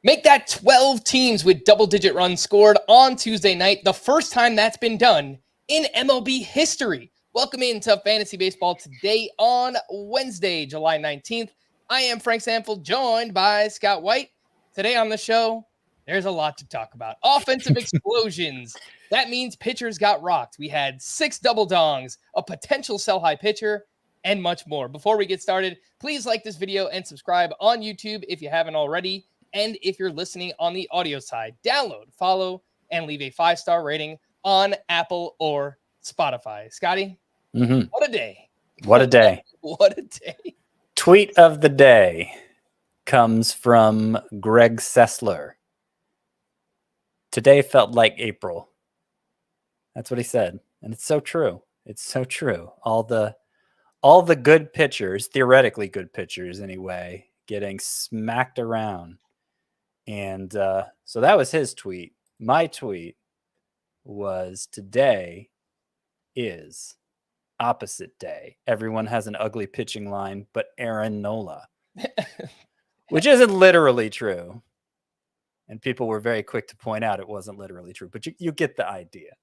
Make that 12 teams with double-digit runs scored on Tuesday night, the first time that's been done in MLB history. Welcome into Fantasy Baseball today on Wednesday, July 19th. I am Frank Stampfl, joined by Scott White. Today on the show, there's a lot to talk about. Offensive explosions. That means pitchers got rocked. We had 6 double dongs, a potential sell-high pitcher, and much more. Before we get started, please like this video and subscribe on YouTube if you haven't already. And if you're listening on the audio side, download, follow, and leave a 5-star rating on Apple or Spotify. Scotty, what a day. What a day. What a day. Tweet of the day comes from Greg Sessler. Today felt like April. That's what he said. And it's so true. It's so true. All the good pitchers, theoretically good pitchers anyway, getting smacked around. And so that was his tweet. My tweet was, today is opposite day. Everyone has an ugly pitching line, but Aaron Nola, which isn't literally true. And people were very quick to point out it wasn't literally true, but you get the idea.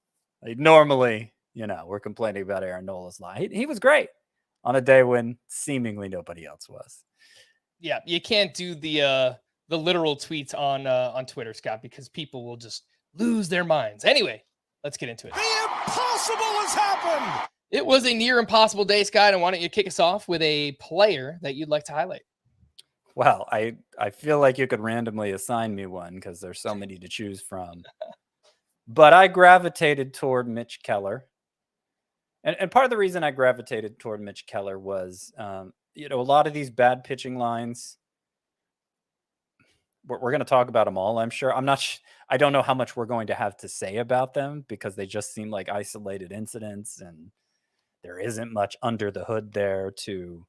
Like, normally, we're complaining about Aaron Nola's line. He was great on a day when seemingly nobody else was. Yeah, you can't do the literal tweets on Twitter, Scott, because people will just lose their minds. Anyway, let's get into it. The impossible has happened. It was a near impossible day, Scott, and why don't you kick us off with a player that you'd like to highlight? Well, I feel like you could randomly assign me one because there's so many to choose from. But I gravitated toward Mitch Keller. And part of the reason I gravitated toward Mitch Keller was, a lot of these bad pitching lines, we're going to talk about them all, I'm sure. I don't know how much we're going to have to say about them because they just seem like isolated incidents and there isn't much under the hood there to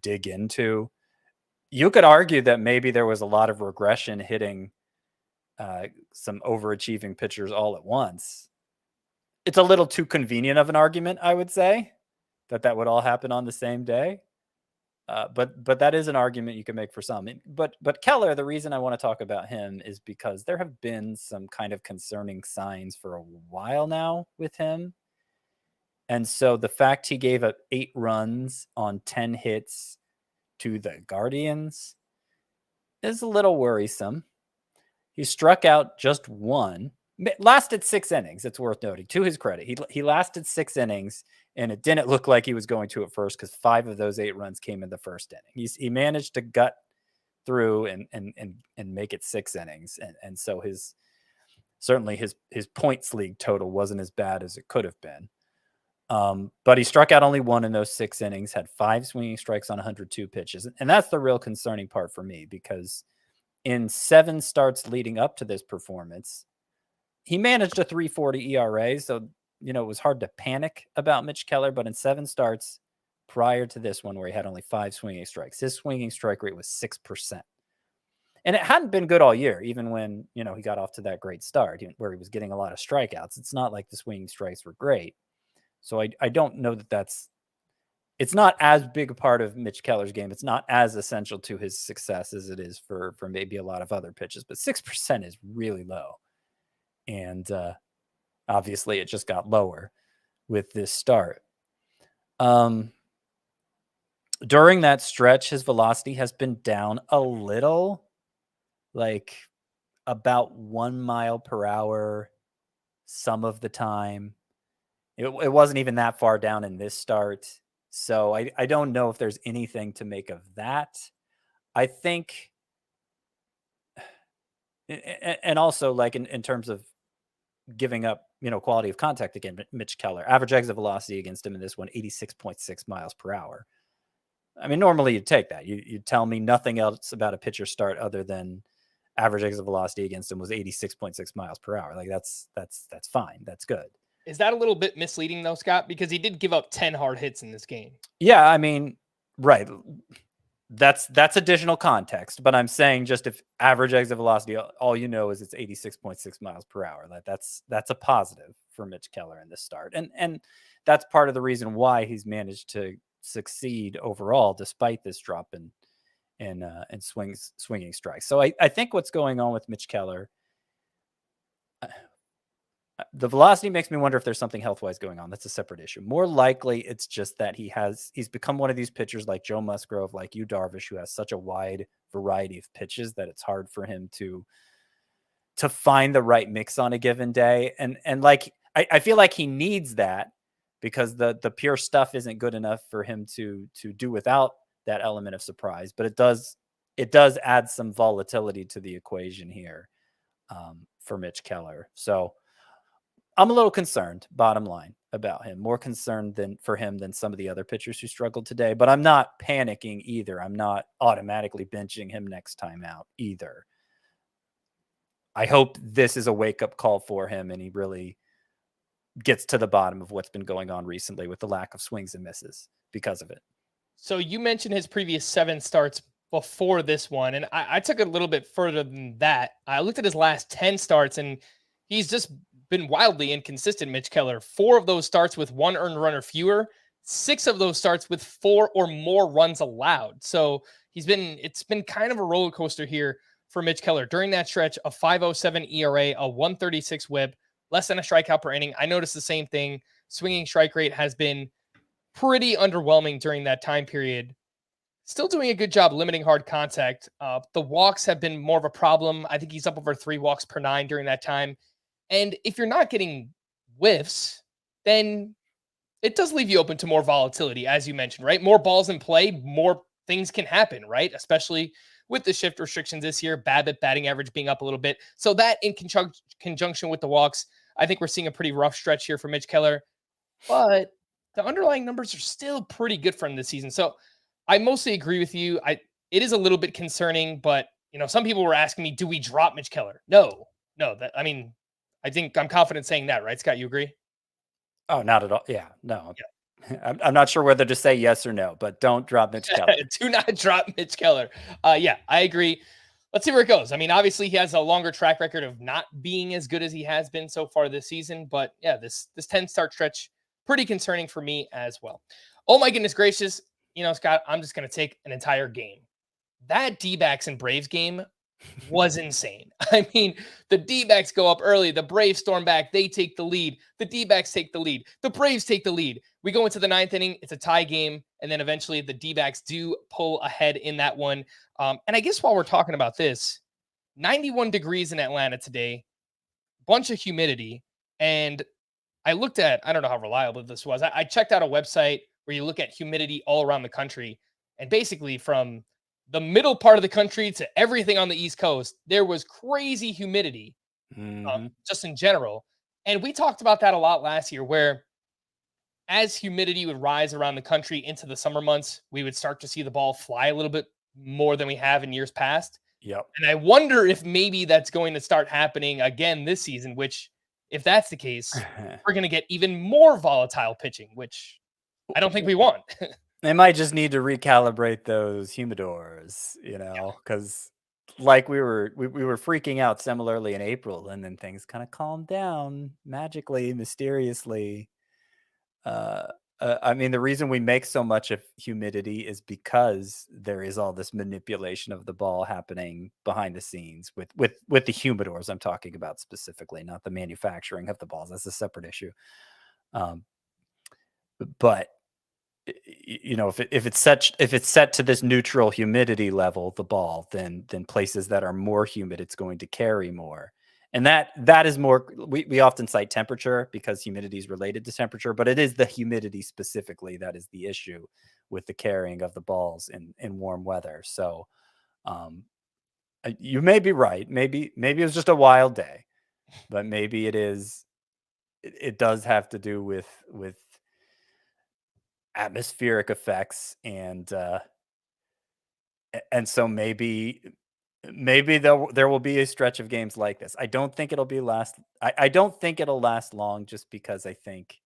dig into. You could argue that maybe there was a lot of regression hitting some overachieving pitchers all at once. It's a little too convenient of an argument, I would say, that would all happen on the same day. But that is an argument you can make for some. But Keller, the reason I want to talk about him is because there have been some kind of concerning signs for a while now with him. And so the fact he gave up 8 runs on 10 hits to the Guardians is a little worrisome. He struck out just 1. Lasted 6 innings. It's worth noting. To his credit, he lasted 6 innings, and it didn't look like he was going to at first because 5 of those 8 runs came in the first inning. He managed to gut through and make it 6 innings, and so his points league total wasn't as bad as it could have been. But he struck out only 1 in those 6 innings, had 5 swinging strikes on 102 pitches, and that's the real concerning part for me because in 7 starts leading up to this performance, he managed a 3.40 ERA, so it was hard to panic about Mitch Keller. But in 7 starts prior to this one, where he had only 5 swinging strikes, his swinging strike rate was 6%, and it hadn't been good all year. Even when he got off to that great start, where he was getting a lot of strikeouts, it's not like the swinging strikes were great. So I don't know it's not as big a part of Mitch Keller's game. It's not as essential to his success as it is for maybe a lot of other pitches. But 6% is really low. And obviously it just got lower with this start. During that stretch, his velocity has been down a little, like about 1 mile per hour some of the time. It wasn't even that far down in this start. So I don't know if there's anything to make of that. I think, and also like in terms of giving up, quality of contact again, Mitch Keller, average exit velocity against him in this one, 86.6 miles per hour. I mean, normally you'd take that. You'd tell me nothing else about a pitcher start other than average exit velocity against him was 86.6 miles per hour. Like that's fine. That's good. Is that a little bit misleading though, Scott? Because he did give up 10 hard hits in this game. Yeah, I mean, right. That's additional context, but I'm saying just if average exit velocity, all is it's 86.6 miles per hour. That's a positive for Mitch Keller in this start. And that's part of the reason why he's managed to succeed overall, despite this drop in swinging strikes. So I think what's going on with Mitch Keller, the velocity makes me wonder if there's something health-wise going on. That's a separate issue. More likely, it's just that he's become one of these pitchers like Joe Musgrove, like you, Darvish, who has such a wide variety of pitches that it's hard for him to find the right mix on a given day. And like I feel like he needs that because the pure stuff isn't good enough for him to do without that element of surprise. But it does add some volatility to the equation here for Mitch Keller. So I'm a little concerned, bottom line, about him. More concerned than some of the other pitchers who struggled today. But I'm not panicking either. I'm not automatically benching him next time out either. I hope this is a wake-up call for him and he really gets to the bottom of what's been going on recently with the lack of swings and misses because of it. So you mentioned his previous 7 starts before this one, and I took it a little bit further than that. I looked at his last 10 starts, and he's just been wildly inconsistent, Mitch Keller. 4 of those starts with 1 earned run or fewer, 6 of those starts with 4 or more runs allowed. So it's been kind of a roller coaster here for Mitch Keller. During that stretch, a 5.07 ERA, a 136 WHIP, less than a strikeout per inning. I noticed the same thing. Swinging strike rate has been pretty underwhelming during that time period. Still doing a good job limiting hard contact. The walks have been more of a problem. I think he's up over 3 walks per 9 during that time. And if you're not getting whiffs, then it does leave you open to more volatility, as you mentioned, right? More balls in play, more things can happen, right? Especially with the shift restrictions this year, BABIP batting average being up a little bit. So that in conjunction with the walks, I think we're seeing a pretty rough stretch here for Mitch Keller. But the underlying numbers are still pretty good for him this season. So I mostly agree with you. It is a little bit concerning, but some people were asking me, do we drop Mitch Keller? No. I think I'm confident saying that, right, Scott? You agree? Oh, not at all. Yeah, no. Yeah. I'm not sure whether to say yes or no, but don't drop Mitch Keller. Do not drop Mitch Keller. Yeah, I agree. Let's see where it goes. I mean, obviously he has a longer track record of not being as good as he has been so far this season, but yeah, this 10-start stretch, pretty concerning for me as well. Oh my goodness gracious. Scott, I'm just going to take an entire game. That D-backs and Braves game was insane. I mean, the D-backs go up early. The Braves storm back. They take the lead. The D-backs take the lead. The Braves take the lead. We go into the 9th inning. It's a tie game. And then eventually the D-backs do pull ahead in that one. And I guess while we're talking about this, 91 degrees in Atlanta today, bunch of humidity. And I looked at, I don't know how reliable this was. I checked out a website where you look at humidity all around the country. And basically from the middle part of the country to everything on the East Coast, there was crazy humidity just in general. And we talked about that a lot last year, where as humidity would rise around the country into the summer months, we would start to see the ball fly a little bit more than we have in years past. Yep. And I wonder if maybe that's going to start happening again this season, which if that's the case, we're going to get even more volatile pitching, which I don't think we want. They might just need to recalibrate those humidors, because like we were freaking out similarly in April, and then things kind of calmed down magically, mysteriously. I mean, the reason we make so much of humidity is because there is all this manipulation of the ball happening behind the scenes with the humidors. I'm talking about specifically, not the manufacturing of the balls. That's a separate issue. But if it's set to this neutral humidity level, the ball, then places that are more humid, it's going to carry more. And that is more, we often cite temperature because humidity is related to temperature, but it is the humidity specifically that is the issue with the carrying of the balls in warm weather. So you may be right. Maybe it was just a wild day, but maybe it does have to do with atmospheric effects, and so maybe there will be a stretch of games like this. I don't think it'll last long, just because I think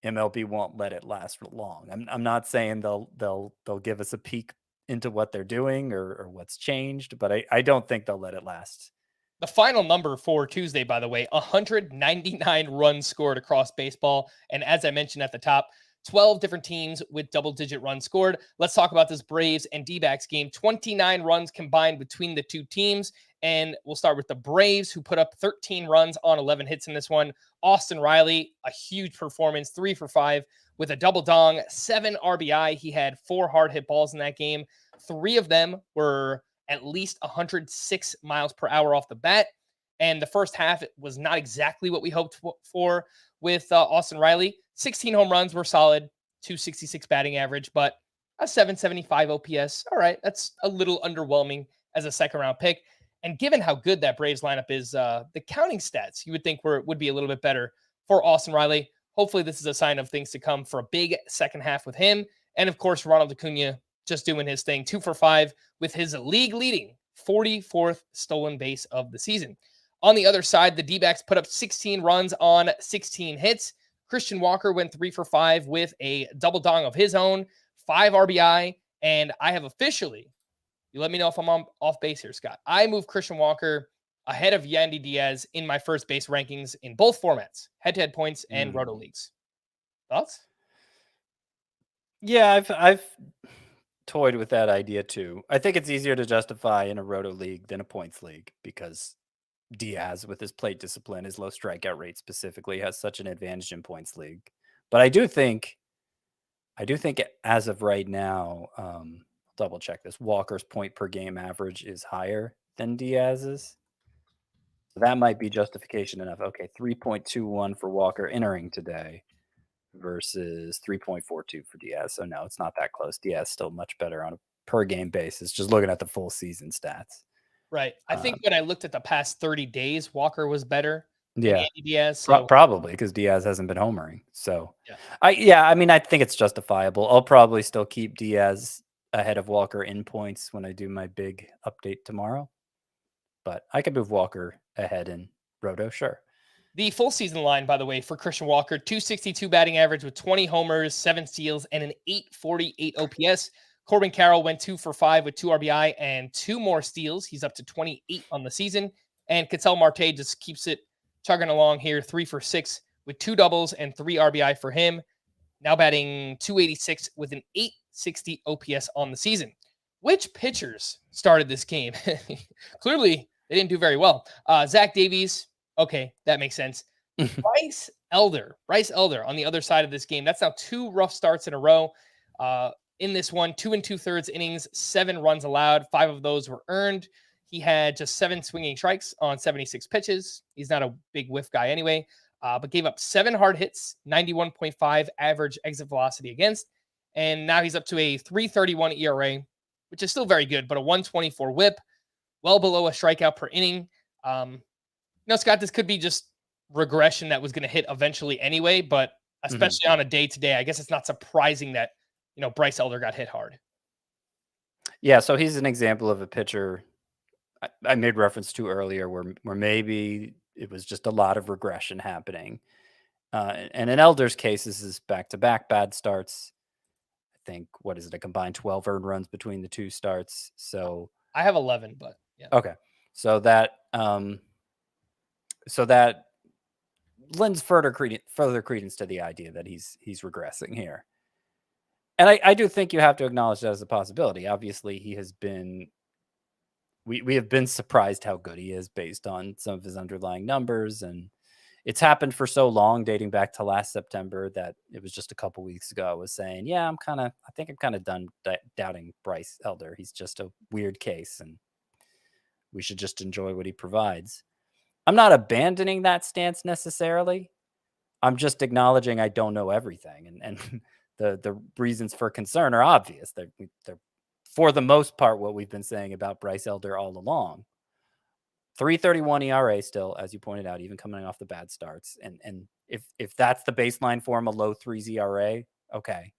MLB won't let it last long. I'm not saying they'll give us a peek into what they're doing or what's changed, but I don't think they'll let it last. The final number for Tuesday, by the way, 199 runs scored across baseball. And as I mentioned at the top, 12 different teams with double-digit runs scored. Let's talk about this Braves and D-backs game. 29 runs combined between the two teams. And we'll start with the Braves, who put up 13 runs on 11 hits in this one. Austin Riley, a huge performance, 3 for 5 with a double dong, 7 RBI. He had 4 hard hit balls in that game. 3 of them were at least 106 miles per hour off the bat. And the first half was not exactly what we hoped for with Austin Riley. 16 home runs were solid, 266 batting average, but a 775 OPS. All right, that's a little underwhelming as a second-round pick. And given how good that Braves lineup is, the counting stats you would think would be a little bit better for Austin Riley. Hopefully this is a sign of things to come for a big second half with him. And of course, Ronald Acuna just doing his thing, 2 for 5 with his league-leading 44th stolen base of the season. On the other side, the D-backs put up 16 runs on 16 hits. Christian Walker went 3 for 5 with a double dong of his own, 5 RBI, and I have officially, you let me know if I'm off base here, Scott. I moved Christian Walker ahead of Yandy Diaz in my first base rankings in both formats, head-to-head points and roto leagues. Thoughts? Yeah, I've toyed with that idea too. I think it's easier to justify in a roto league than a points league because Diaz, with his plate discipline, his low strikeout rate specifically, has such an advantage in points league. But I do think as of right now, double check this. Walker's point per game average is higher than Diaz's. So that might be justification enough. Okay, 3.21 for Walker entering today versus 3.42 for Diaz. So no, it's not that close. Diaz still much better on a per game basis, just looking at the full season stats. Right. I think when I looked at the past 30 days, Walker was better than Yeah. Yandy Diaz. So Probably because Diaz hasn't been homering. So yeah. I mean, I think it's justifiable. I'll probably still keep Diaz ahead of Walker in points when I do my big update tomorrow. But I could move Walker ahead in Roto, sure. The full season line, by the way, for Christian Walker, 262 batting average with 20 homers, 7 steals, and an 848 OPS. Corbin Carroll went 2 for 5 with 2 RBI and 2 more steals. He's up to 28 on the season. And Ketel Marte just keeps it chugging along here, 3 for 6 with 2 doubles and 3 RBI for him. Now batting 286 with an 860 OPS on the season. Which pitchers started this game? Clearly, they didn't do very well. Zach Davies, okay, that makes sense. Bryce Elder on the other side of this game. That's now 2 rough starts in a row. In this one, 2 2/3 innings, 7 runs allowed. 5 of those were earned. He had just 7 swinging strikes on 76 pitches. He's not a big whiff guy anyway, but gave up 7 hard hits, 91.5 average exit velocity against. And now he's up to a 3.31 ERA, which is still very good, but a 124 whip, well below a strikeout per inning. Scott, this could be just regression that was going to hit eventually anyway, but especially on a day-to-day, I guess it's not surprising that, Bryce Elder got hit hard. Yeah, so he's an example of a pitcher I made reference to earlier where maybe it was just a lot of regression happening. And in Elder's case, this is back-to-back bad starts. I think, what is it, a combined 12 earned runs between the 2 starts. So I have 11, but yeah. Okay. So that lends further credence to the idea that he's regressing here. And I do think you have to acknowledge that as a possibility. Obviously, he has been we have been surprised how good he is based on some of his underlying numbers, and it's happened for so long, dating back to last September, that it was just a couple weeks ago I was saying, yeah, I think I'm kind of done doubting Bryce Elder. He's just a weird case, and we should just enjoy what he provides. I'm not abandoning that stance necessarily. I'm just acknowledging I don't know everything, and the reasons for concern are obvious. They're for the most part what we've been saying about Bryce Elder all along. 3.31 ERA still, as you pointed out, even coming off the bad starts. And if that's the baseline for him, a low 3s ERA, okay.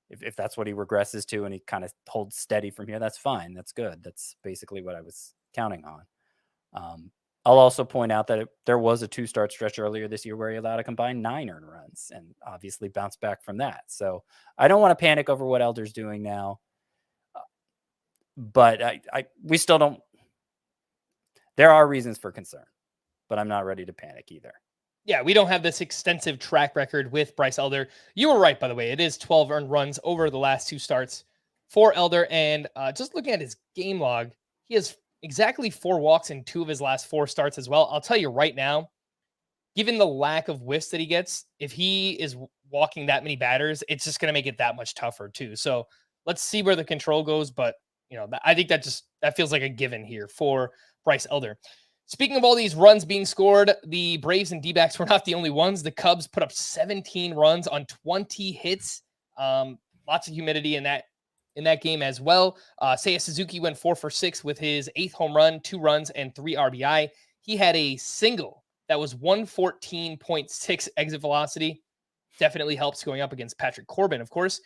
If that's what he regresses to and he kind of holds steady from here, that's fine. That's good. That's basically what I was counting on. I'll also point out that there was a 2-start stretch earlier this year where he allowed a combined 9 earned runs and obviously bounced back from that. So I don't want to panic over what Elder's doing now. But we still don't. There are reasons for concern, but I'm not ready to panic either. Yeah, we don't have this extensive track record with Bryce Elder. You were right, by the way. It is 12 earned runs over the last 2 starts for Elder. And just looking at his game log, he has exactly 4 walks in 2 of his last 4 starts as well. I'll tell you right now, given the lack of whiffs that he gets, if he is walking that many batters, it's just going to make it that much tougher too. So let's see where the control goes. But, I think that feels like a given here for Bryce Elder. Speaking of all these runs being scored, the Braves and D-backs were not the only ones. The Cubs put up 17 runs on 20 hits. Lots of humidity in that game as well. Seiya Suzuki went 4 for 6 with his 8th home run, 2 runs, and 3 RBI. He had a single that was 114.6 exit velocity. Definitely helps going up against Patrick Corbin, of course.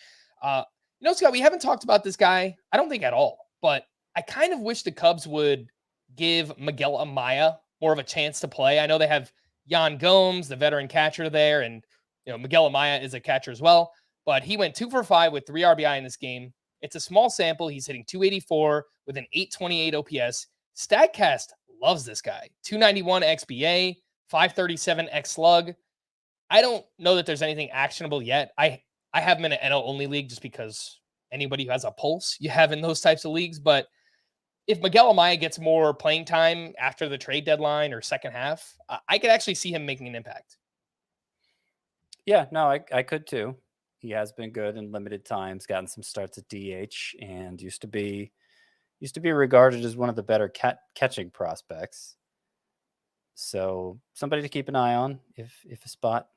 Scott, we haven't talked about this guy, I don't think at all, but I kind of wish the Cubs would give Miguel Amaya more of a chance to play. I know they have Yan Gomes, the veteran catcher there, and Miguel Amaya is a catcher as well, but he went 2 for 5 with 3 RBI in this game. It's a small sample. He's hitting 284 with an 828 OPS. StatCast loves this guy. 291 XBA, 537 X slug. I don't know that there's anything actionable yet. I have him in an NL only league just because anybody who has a pulse you have in those types of leagues. But if Miguel Amaya gets more playing time after the trade deadline or second half, I could actually see him making an impact. Yeah, no, I could too. He has been good in limited times, gotten some starts at DH, and used to be regarded as one of the better catching prospects. So somebody to keep an eye on if a spot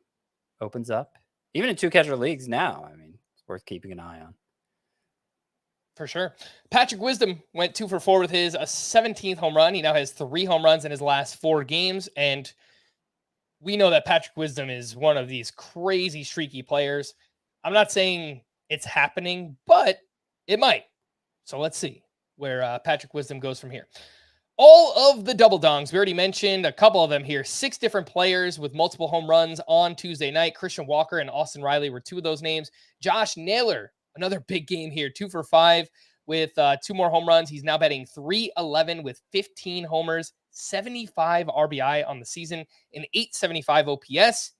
opens up. Even in 2-catcher leagues now, I mean, it's worth keeping an eye on. For sure. Patrick Wisdom went 2 for 4 with his 17th home run. He now has 3 home runs in his last 4 games. And we know that Patrick Wisdom is one of these crazy streaky players. I'm not saying it's happening, but it might. So let's see where Patrick Wisdom goes from here. All of the double dongs, we already mentioned a couple of them here. 6 different players with multiple home runs on Tuesday night. Christian Walker and Austin Riley were 2 of those names. Josh Naylor, another big game here, 2 for 5 with 2 more home runs. He's now batting .311 with 15 homers, 75 RBI on the season, and 875 OPS.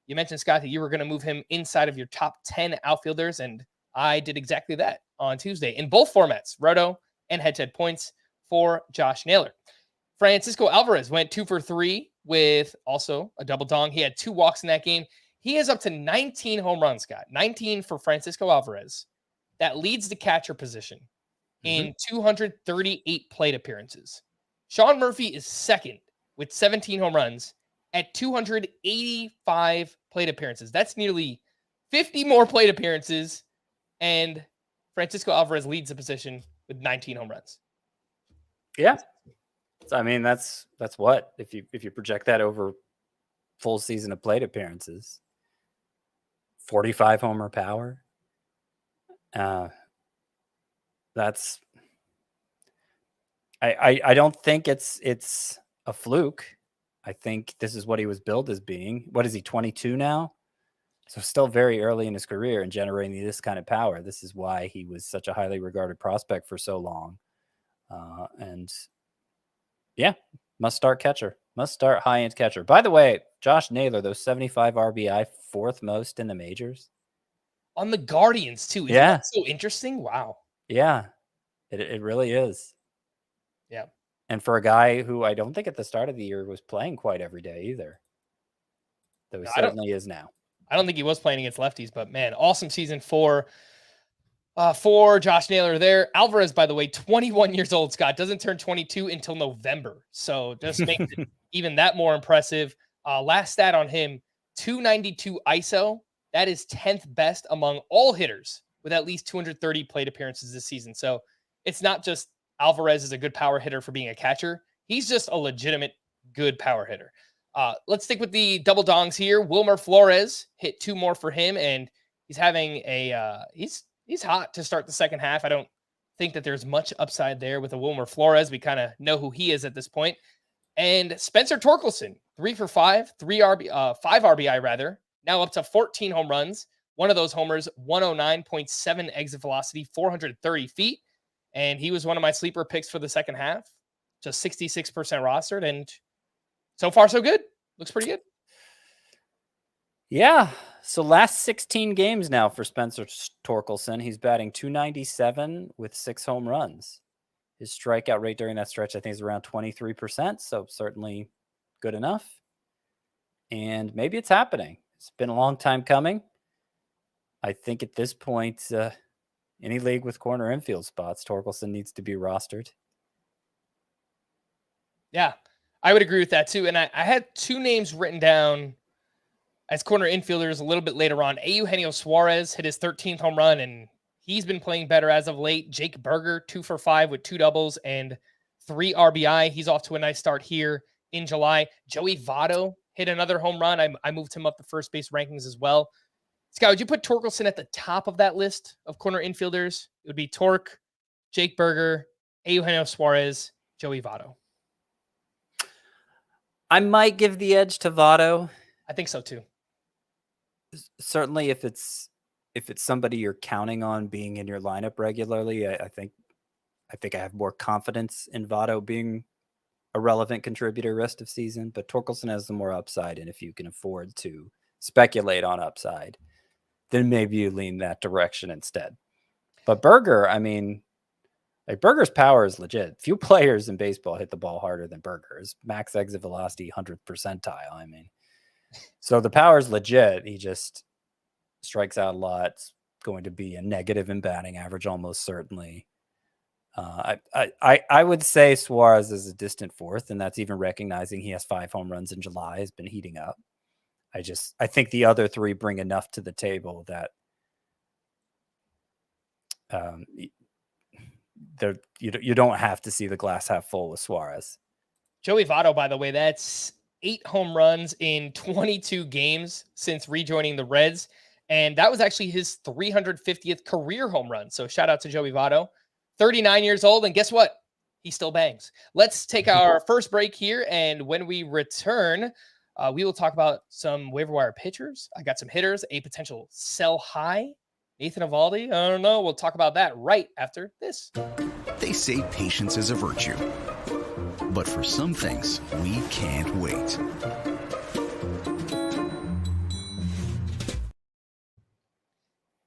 You mentioned, Scott, that you were going to move him inside of your top 10 outfielders, and I did exactly that on Tuesday in both formats, roto and head-to-head points for Josh Naylor. Francisco Alvarez went 2 for 3 with also a double dong. He had 2 walks in that game. He is up to 19 home runs, Scott. 19 for Francisco Alvarez. That leads the catcher position in 238 plate appearances. Sean Murphy is second with 17 home runs at 285 plate appearances. That's nearly 50 more plate appearances, and Francisco Alvarez leads the position with 19 home runs. Yeah. I mean, that's what, if you project that over full season of plate appearances, 45 homer power. That's I don't think it's a fluke. I think this is what he was billed as being. What is he, 22 now? So still very early in his career and generating this kind of power. This is why he was such a highly regarded prospect for so long. And yeah, must start catcher, must start high-end catcher. By the way, Josh Naylor, those 75 RBI, 4th most in the majors. On the Guardians, too. Isn't that so interesting? Wow. Yeah, it really is. Yeah. And for a guy who I don't think at the start of the year was playing quite every day either, though he certainly is now. I don't think he was playing against lefties, but man, awesome season for Josh Naylor there. Alvarez, by the way, 21 years old, Scott, doesn't turn 22 until November. So just makes it even that more impressive. Last stat on him, 292 ISO. That is 10th best among all hitters with at least 230 plate appearances this season. So it's not just Alvarez is a good power hitter for being a catcher. He's just a legitimate good power hitter. Let's stick with the double dongs here. Wilmer Flores hit 2 more for him, and he's having he's hot to start the second half. I don't think that there's much upside there with a Wilmer Flores. We kind of know who he is at this point. And Spencer Torkelson, 3 for 5, 5 RBI rather, now up to 14 home runs. One of those homers, 109.7 exit velocity, 430 feet. And he was one of my sleeper picks for the second half. Just 66% rostered, and so far so good. Looks pretty good. Yeah. So last 16 games now for Spencer Torkelson. He's batting .297 with 6 home runs. His strikeout rate during that stretch, I think, is around 23%. So certainly good enough. And maybe it's happening. It's been a long time coming. I think at this point, any league with corner infield spots, Torkelson needs to be rostered. Yeah, I would agree with that too. And I had 2 names written down as corner infielders a little bit later on. Eugenio Suarez hit his 13th home run, and he's been playing better as of late. Jake Berger, 2 for 5 with 2 doubles and 3 RBI. He's off to a nice start here in July. Joey Votto hit another home run. I moved him up the first base rankings as well. Scott, would you put Torkelson at the top of that list of corner infielders? It would be Torque, Jake Berger, Eugenio Suarez, Joey Votto. I might give the edge to Votto. I think so too. Certainly if it's somebody you're counting on being in your lineup regularly, I think I have more confidence in Votto being a relevant contributor rest of season, but Torkelson has the more upside. And if you can afford to speculate on upside, then maybe you lean that direction instead. But Berger, I mean, like Berger's power is legit. Few players in baseball hit the ball harder than Berger's. Max exit velocity, 100th percentile. I mean, so the power is legit. He just strikes out a lot. It's going to be a negative in batting average, almost certainly. I would say Suarez is a distant fourth, and that's even recognizing he has 5 home runs in July, has been heating up. I think the other 3 bring enough to the table that you don't have to see the glass half full with Suarez. Joey Votto, by the way, that's 8 home runs in 22 games since rejoining the Reds. And that was actually his 350th career home run. So shout out to Joey Votto, 39 years old. And guess what? He still bangs. Let's take our first break here. And when we return, we will talk about some waiver wire pitchers. I got some hitters, a potential sell high. Nathan Eovaldi, I don't know. We'll talk about that right after this. They say patience is a virtue. But for some things, we can't wait.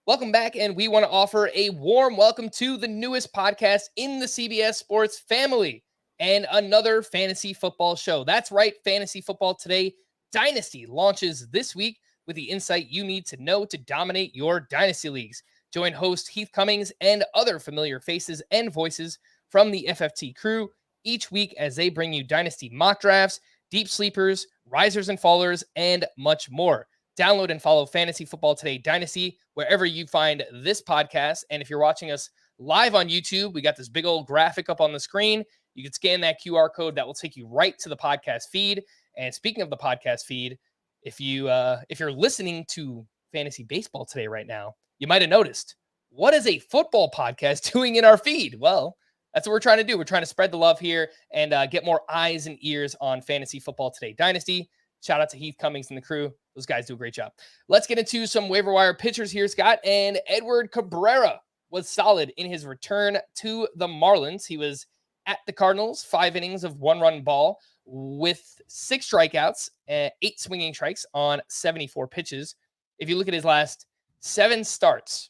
Welcome back, and we want to offer a warm welcome to the newest podcast in the CBS Sports family and another fantasy football show. That's right, Fantasy Football Today Dynasty launches this week with the insight you need to know to dominate your dynasty leagues. Join host Heath Cummings and other familiar faces and voices from the FFT crew each week as they bring you dynasty mock drafts, deep sleepers, risers and fallers, and much more. Download and follow Fantasy Football Today Dynasty wherever you find this podcast. And if you're watching us live on YouTube, we got this big old graphic up on the screen. You can scan that QR code that will take you right to the podcast feed. And speaking of the podcast feed, if you're listening to Fantasy Baseball Today right now, you might have noticed, what is a football podcast doing in our feed? Well, that's what we're trying to do. We're trying to spread the love here and get more eyes and ears on Fantasy Football Today Dynasty. Shout out to Heath Cummings and the crew. Those guys do a great job. Let's get into some waiver wire pitchers here, Scott. And Edward Cabrera was solid in his return to the Marlins. He was at the Cardinals, 5 innings of 1-run ball with 6 strikeouts, 8 swinging strikes on 74 pitches. If you look at his last 7 starts,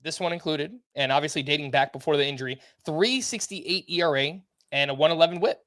this one included, and obviously dating back before the injury, 3.68 ERA and a 1.11 WHIP.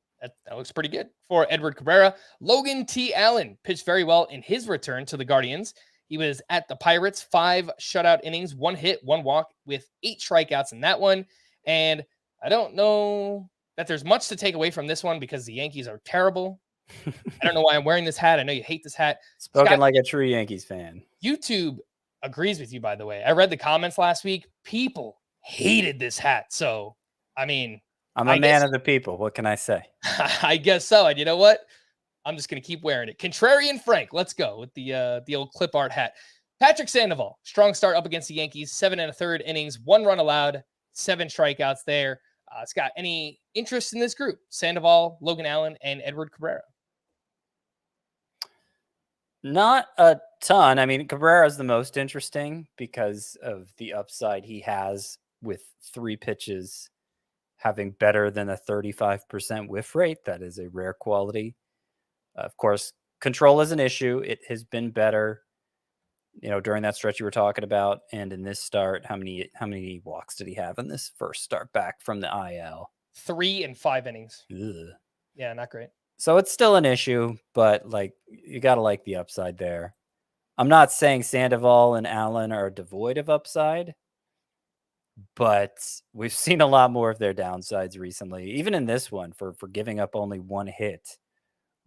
That looks pretty good for Edward Cabrera. Logan T. Allen pitched very well in his return to the Guardians. He was at the Pirates, 5 shutout innings, 1 hit, 1 walk with 8 strikeouts in that one. And I don't know that there's much to take away from this one because the Yankees are terrible. I don't know why I'm wearing this hat. I know you hate this hat. Spoken Scott, like a true Yankees fan. YouTube agrees with you, by the way. I read the comments last week. People hated this hat. So, I mean, I'm a man of the people. What can I say? I guess so. And you know what? I'm just going to keep wearing it. Contrarian Frank. Let's go with the old clip art hat. Patrick Sandoval, strong start up against the Yankees. 7 1/3 innings, 1 run allowed, 7 strikeouts there. Scott, any interest in this group? Sandoval, Logan Allen, and Edward Cabrera. Not a ton. I mean, Cabrera is the most interesting because of the upside he has with 3 pitches having better than a 35% whiff rate. That is a rare quality. Of course, control is an issue. It has been better during that stretch you were talking about, and in this start, how many walks did he have in this first start back from the IL? 3 and 5 innings. Ugh. Yeah, not great. So it's still an issue, but like you got to like the upside there. I'm not saying Sandoval and Allen are devoid of upside, but we've seen a lot more of their downsides recently. Even in this one, for giving up only one hit,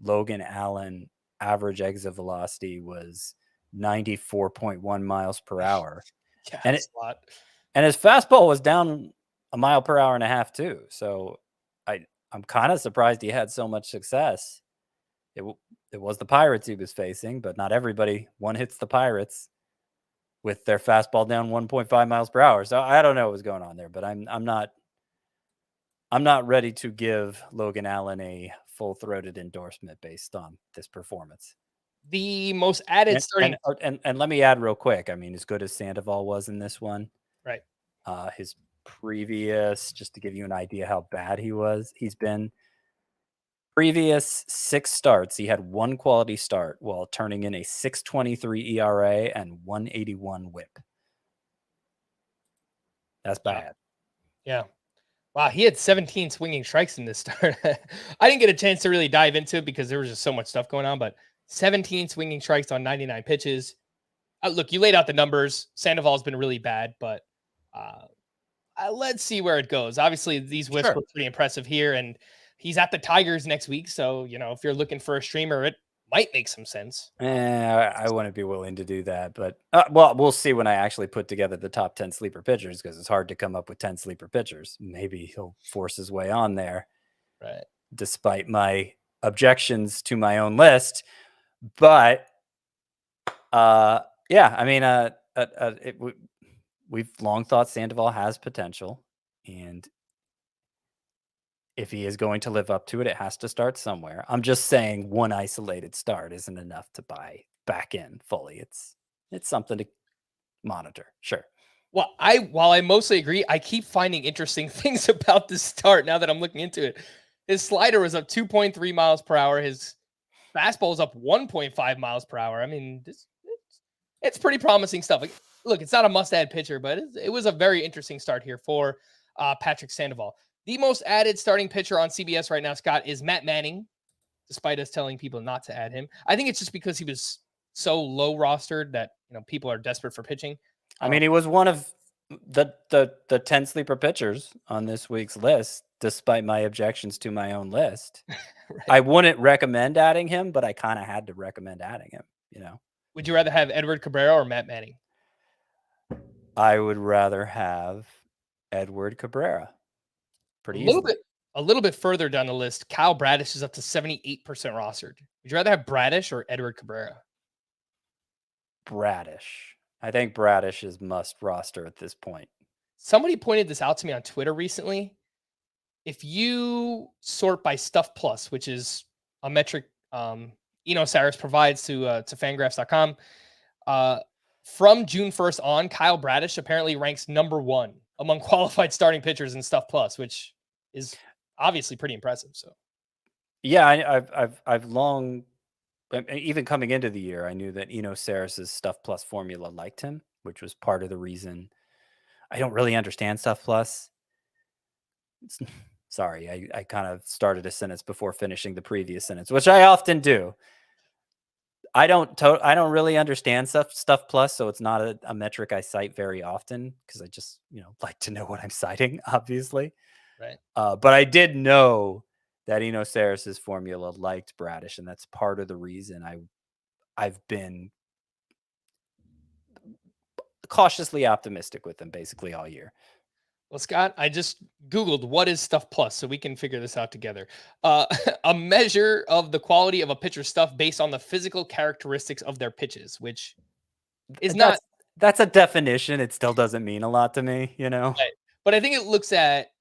Logan Allen average exit velocity was 94.1 miles per hour. Yeah, And that's a lot. And his fastball was down a mile per hour and a half too. So I'm kind of surprised he had so much success. It was the Pirates he was facing, but not everybody one hits the Pirates with their fastball down 1.5 miles per hour. So I don't know what was going on there, but I'm not ready to give Logan Allen a full-throated endorsement based on this performance. The most added starting. And let me add real quick. I mean, as good as Sandoval was in this one, Right. His previous, just to give you an idea how bad he's been. Previous 6 starts, he had 1 quality start while turning in a 6.23 ERA and 181 WHIP. That's bad. Yeah. Wow, he had 17 swinging strikes in this start. I didn't get a chance to really dive into it because there was just so much stuff going on, but 17 swinging strikes on 99 pitches. Look, you laid out the numbers. Sandoval's been really bad, but let's see where it goes. Obviously, these whiffs were pretty impressive here, and he's at the Tigers next week. So, if you're looking for a streamer, it might make some sense. I wouldn't be willing to do that, but well, we'll see when I actually put together the top 10 sleeper pitchers because it's hard to come up with 10 sleeper pitchers. Maybe he'll force his way on there, right? Despite my objections to my own list. But yeah, I mean, we've long thought Sandoval has potential, and if he is going to live up to it, it has to start somewhere. I'm just saying one isolated start isn't enough to buy back in fully. It's something to monitor. Sure. Well, while I mostly agree, I keep finding interesting things about this start now that I'm looking into it. His slider was up 2.3 miles per hour. His fastball is up 1.5 miles per hour. I mean, it's pretty promising stuff. Like, look, it's not a must-add pitcher, but it was a very interesting start here for Patrick Sandoval. The most added starting pitcher on CBS right now, Scott, is Matt Manning, despite us telling people not to add him. I think it's just because he was so low rostered that people are desperate for pitching. I mean, he was one of the 10 sleeper pitchers on this week's list, despite my objections to my own list. Right. I wouldn't recommend adding him, but I kind of had to recommend adding him, Would you rather have Edward Cabrera or Matt Manning? I would rather have Edward Cabrera. Pretty easily. A little bit further down the list, Kyle Bradish is up to 78% rostered. Would you rather have Bradish or Edward Cabrera? Bradish. I think Bradish is must roster at this point. Somebody pointed this out to me on Twitter recently. If you sort by Stuff Plus, which is a metric Eno Saris provides to Fangraphs.com, from June 1st on, Kyle Bradish apparently ranks number 1 among qualified starting pitchers in Stuff Plus, which is obviously pretty impressive. So, yeah, I've long, even coming into the year, I knew that Eno Saris's Stuff Plus formula liked him, which was part of the reason. I don't really understand Stuff Plus. Sorry, I kind of started a sentence before finishing the previous sentence, which I often do. I don't really understand Stuff Plus, so it's not a metric I cite very often because I just like to know what I'm citing, obviously. Right. But I did know that Eno Saris's formula liked Bradish, and that's part of the reason I've been cautiously optimistic with him basically all year. Well, Scott, I just Googled what is Stuff Plus so we can figure this out together. A measure of the quality of a pitcher's stuff based on the physical characteristics of their pitches, which is that's a definition. It still doesn't mean a lot to me, Right. But I think it looks at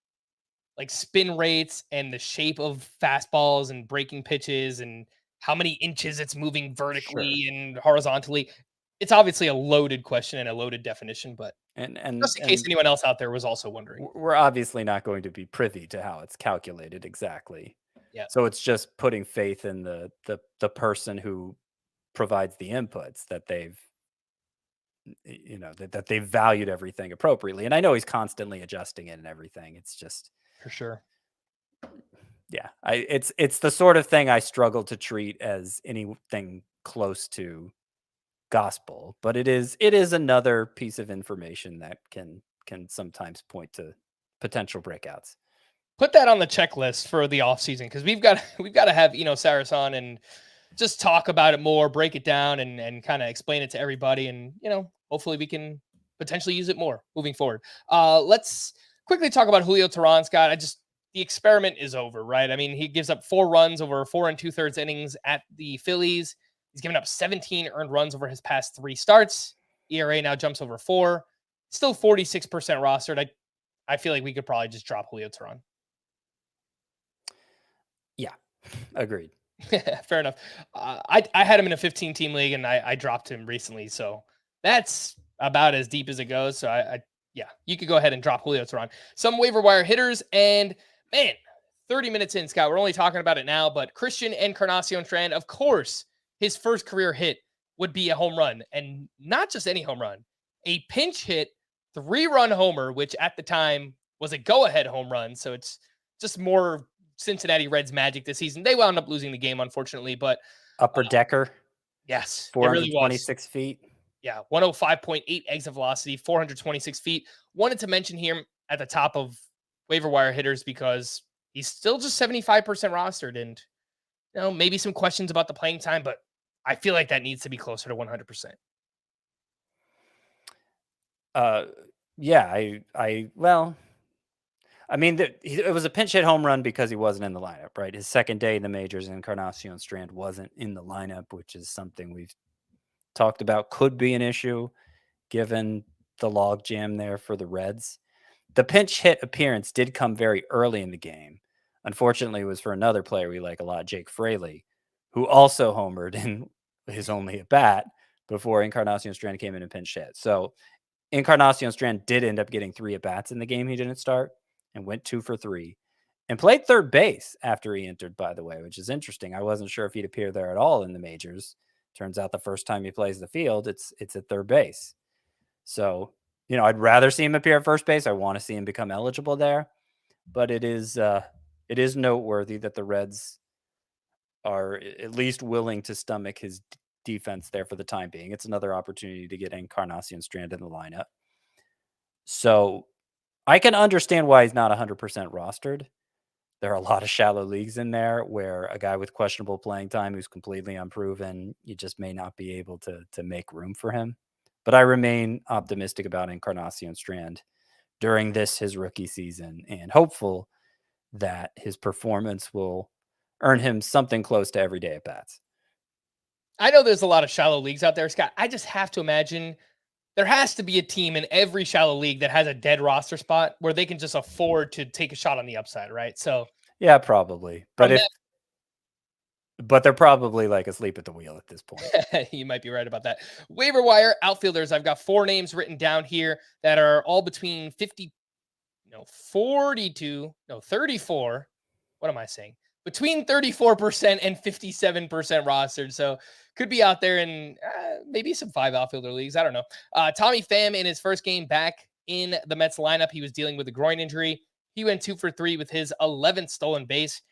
like spin rates and the shape of fastballs and breaking pitches and how many inches it's moving vertically and horizontally. It's obviously a loaded question and a loaded definition, but and just in case anyone else out there was also wondering, we're obviously not going to be privy to how it's calculated exactly. Yeah. So it's just putting faith in the person who provides the inputs that they've that they've valued everything appropriately. And I know he's constantly adjusting it and everything. It's just, For sure. yeah, it's the sort of thing I struggle to treat as anything close to gospel, but it is another piece of information that can sometimes point to potential breakouts. Put that on the checklist for the offseason, because we've got to have Saras on and just talk about it more, break it down, and kind of explain it to everybody, and hopefully we can potentially use it more moving forward. Let's quickly talk about Julio Teheran, Scott. The experiment is over, right? I mean, he gives up 4 runs over 4 2/3 innings at the Phillies. He's given up 17 earned runs over his past 3 starts. ERA now jumps over 4. Still 46% rostered. I feel like we could probably just drop Julio Teheran. Yeah, agreed. Fair enough. I had him in a 15-team league, and I dropped him recently, so that's about as deep as it goes. So yeah, you could go ahead and drop Julio Teheran. Some waiver wire hitters, and man, 30 minutes in, Scott. We're only talking about it now, but Christian Encarnacion Strand, of course, his first career hit would be a home run, and not just any home run, a pinch hit 3-run homer, which at the time was a go-ahead home run. So it's just more Cincinnati Reds magic this season. They wound up losing the game, unfortunately, but upper decker. Yes, 426 feet. Yeah, 105.8 exit velocity, 426 feet. Wanted to mention here at the top of waiver wire hitters because he's still just 75% rostered, and maybe some questions about the playing time, but I feel like that needs to be closer to 100%. Yeah, I mean, it was a pinch hit home run because he wasn't in the lineup, right? His second day in the majors, Encarnacion Strand wasn't in the lineup, which is something we've talked about could be an issue given the log jam there for the Reds. The pinch hit appearance did come very early in the game. Unfortunately, it was for another player we like a lot, Jake Fraley, who also homered in his only at bat before Encarnacion Strand came in and pinch hit. So Encarnacion Strand did end up getting 3 at bats in the game he didn't start, and went 2 for 3 and played third base after he entered, by the way, which is interesting. I wasn't sure if he'd appear there at all in the majors. Turns out the first time he plays the field, it's at third base. So, I'd rather see him appear at first base. I want to see him become eligible there, but it is noteworthy that the Reds are at least willing to stomach his defense there for the time being. It's another opportunity to get Encarnacion Strand in the lineup. So I can understand why he's not 100% rostered. There are a lot of shallow leagues in there where a guy with questionable playing time who's completely unproven, you just may not be able to make room for him. But I remain optimistic about Encarnacion Strand during his rookie season, and hopeful that his performance will earn him something close to everyday at bats. I know there's a lot of shallow leagues out there, Scott. I just have to imagine there has to be a team in every shallow league that has a dead roster spot where they can just afford to take a shot on the upside, right? So yeah, probably. But but they're probably like asleep at the wheel at this point. You might be right about that. Waiver wire outfielders. I've got 4 names written down here that are all between 34. What am I saying? Between 34% and 57% rostered. So could be out there in maybe some 5 outfielder leagues. I don't know. Tommy Pham in his first game back in the Mets lineup, he was dealing with a groin injury. He went 2 for 3 with his 11th stolen base.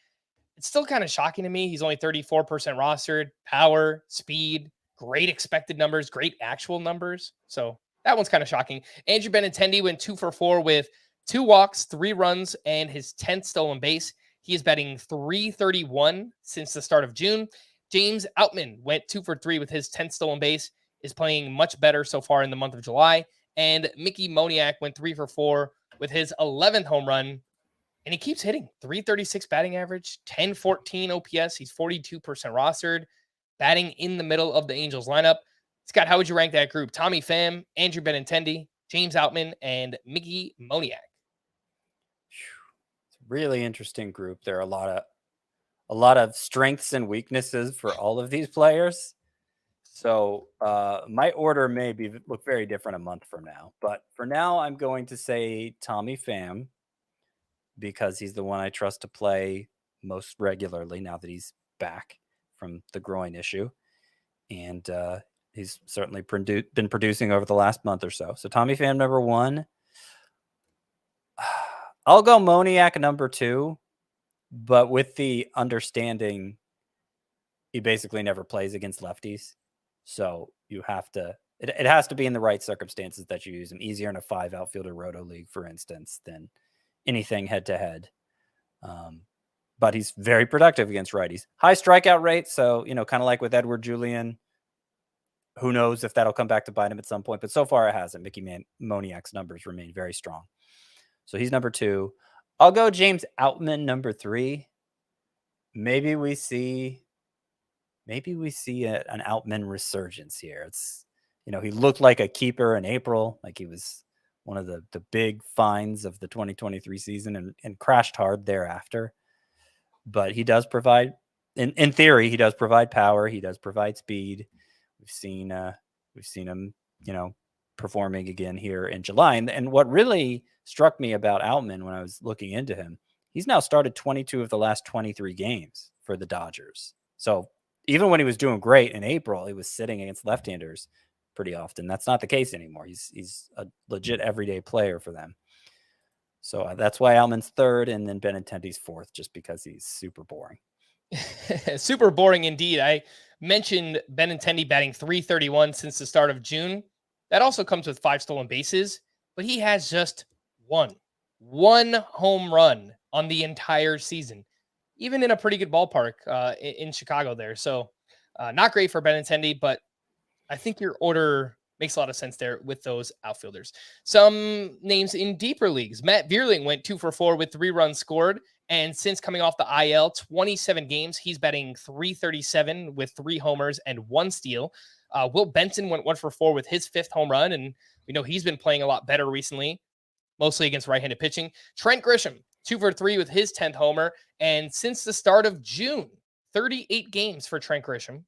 It's still kind of shocking to me. He's only 34% rostered. Power, speed, great expected numbers, great actual numbers. So that one's kind of shocking. Andrew Benintendi went 2 for 4 with 2 walks, 3 runs, and his 10th stolen base. He is batting .331 since the start of June. James Outman went 2 for 3 with his 10th stolen base, is playing much better so far in the month of July. And Mickey Moniak went 3 for 4 with his 11th home run. And he keeps hitting. .336 batting average, .1014 OPS. He's 42% rostered, batting in the middle of the Angels lineup. Scott, how would you rank that group? Tommy Pham, Andrew Benintendi, James Outman, and Mickey Moniak. It's a really interesting group. There are a lot of strengths and weaknesses for all of these players. So my order may look very different a month from now. But for now, I'm going to say Tommy Pham, because he's the one I trust to play most regularly now that he's back from the groin issue. And he's certainly been producing over the last month or so. So Tommy Pham number 1. I'll go Moniak number 2, but with the understanding he basically never plays against lefties. So you have to, it has to be in the right circumstances that you use him. Easier in a 5 outfielder roto league, for instance, than anything head to head. But he's very productive against righties. High strikeout rate. So, kind of like with Edward Julian, who knows if that'll come back to bite him at some point, but so far it hasn't. Mickey Moniak's numbers remain very strong. So he's number 2. I'll go James Outman number 3. Maybe we see an Outman resurgence here. It's, he looked like a keeper in April, like he was one of the big finds of the 2023 season and crashed hard thereafter. But he does provide, in theory, he does provide power. He does provide speed. We've seen him, performing again here in July. And what really struck me about Outman when I was looking into him, he's now started 22 of the last 23 games for the Dodgers. So even when he was doing great in April, he was sitting against left-handers pretty often. That's not the case anymore. He's a legit everyday player for them. So that's why Outman's 3rd, and then Benintendi's 4th, just because he's super boring. Super boring indeed. I mentioned Benintendi batting .331 since the start of June. That also comes with 5 stolen bases, but he has just one home run on the entire season, even in a pretty good ballpark in Chicago there. So not great for Benintendi, but I think your order makes a lot of sense there with those outfielders. Some names in deeper leagues. Matt Vierling went 2 for 4 with 3 runs scored. And since coming off the IL, 27 games, he's batting .337 with 3 homers and 1 steal. Will Benson went 1 for 4 with his 5th home run. And we know he's been playing a lot better recently, mostly against right-handed pitching. Trent Grisham, 2 for 3 with his 10th homer. And since the start of June, 38 games for Trent Grisham,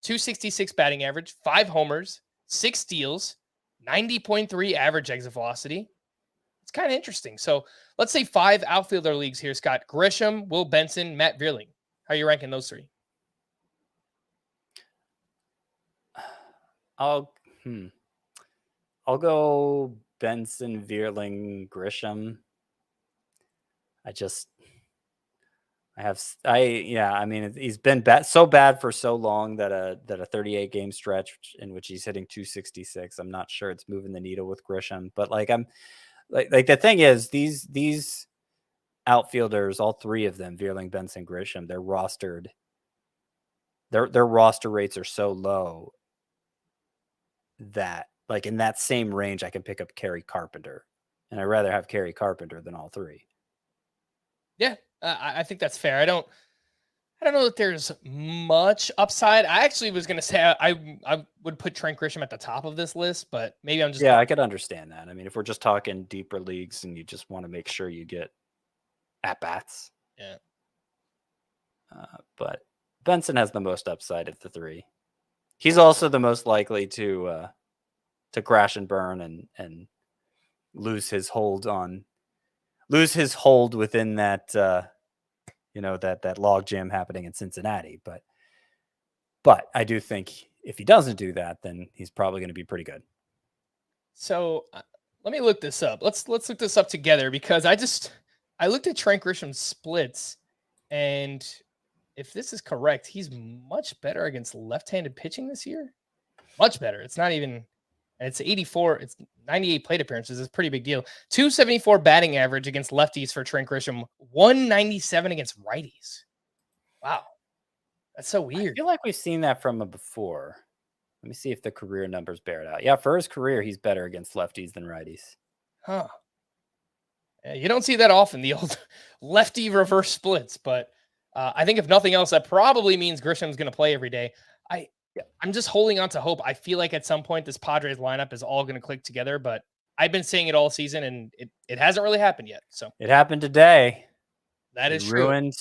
.266 batting average, 5 homers, 6 steals, 90.3 average exit velocity. It's kind of interesting. So let's say 5 outfielder leagues here, Scott. Grisham, Will Benson, Matt Vierling. How are you ranking those 3? I'll go Benson, Vierling, Grisham. He's been so bad for so long that a 38 game stretch in which he's hitting .266. I'm not sure it's moving the needle with Grisham, but the thing is, these outfielders, all 3 of them, Vierling, Benson, Grisham, they're rostered. Their roster rates are so low that, in that same range, I can pick up Kerry Carpenter, and I'd rather have Kerry Carpenter than all 3. Yeah, I think that's fair. I don't know that there's much upside. I actually was going to say I would put Trent Grisham at the top of this list, but maybe I'm just... Yeah, I could understand that. I mean, if we're just talking deeper leagues and you just want to make sure you get at-bats. Yeah. But Benson has the most upside of the 3. He's also the most likely to crash and burn and lose his hold within that, that log jam happening in Cincinnati. But I do think if he doesn't do that, then he's probably going to be pretty good. So let me look this up. Let's look this up together, because I looked at Trent Grisham's splits, and if this is correct, he's much better against left-handed pitching this year. Much better. It's not even... It's 84. It's 98 plate appearances. It's a pretty big deal. .274 batting average against lefties for Trent Grisham. 197 against righties. Wow. That's so weird. I feel like we've seen that from him before. Let me see if the career numbers bear it out. Yeah, for his career, he's better against lefties than righties. Huh. Yeah, you don't see that often, the old lefty reverse splits. But I think if nothing else, that probably means Grisham's going to play every day. I'm just holding on to hope. I feel like at some point this Padres lineup is all going to click together, but I've been saying it all season, and it hasn't really happened yet. So it happened today. That is ruined.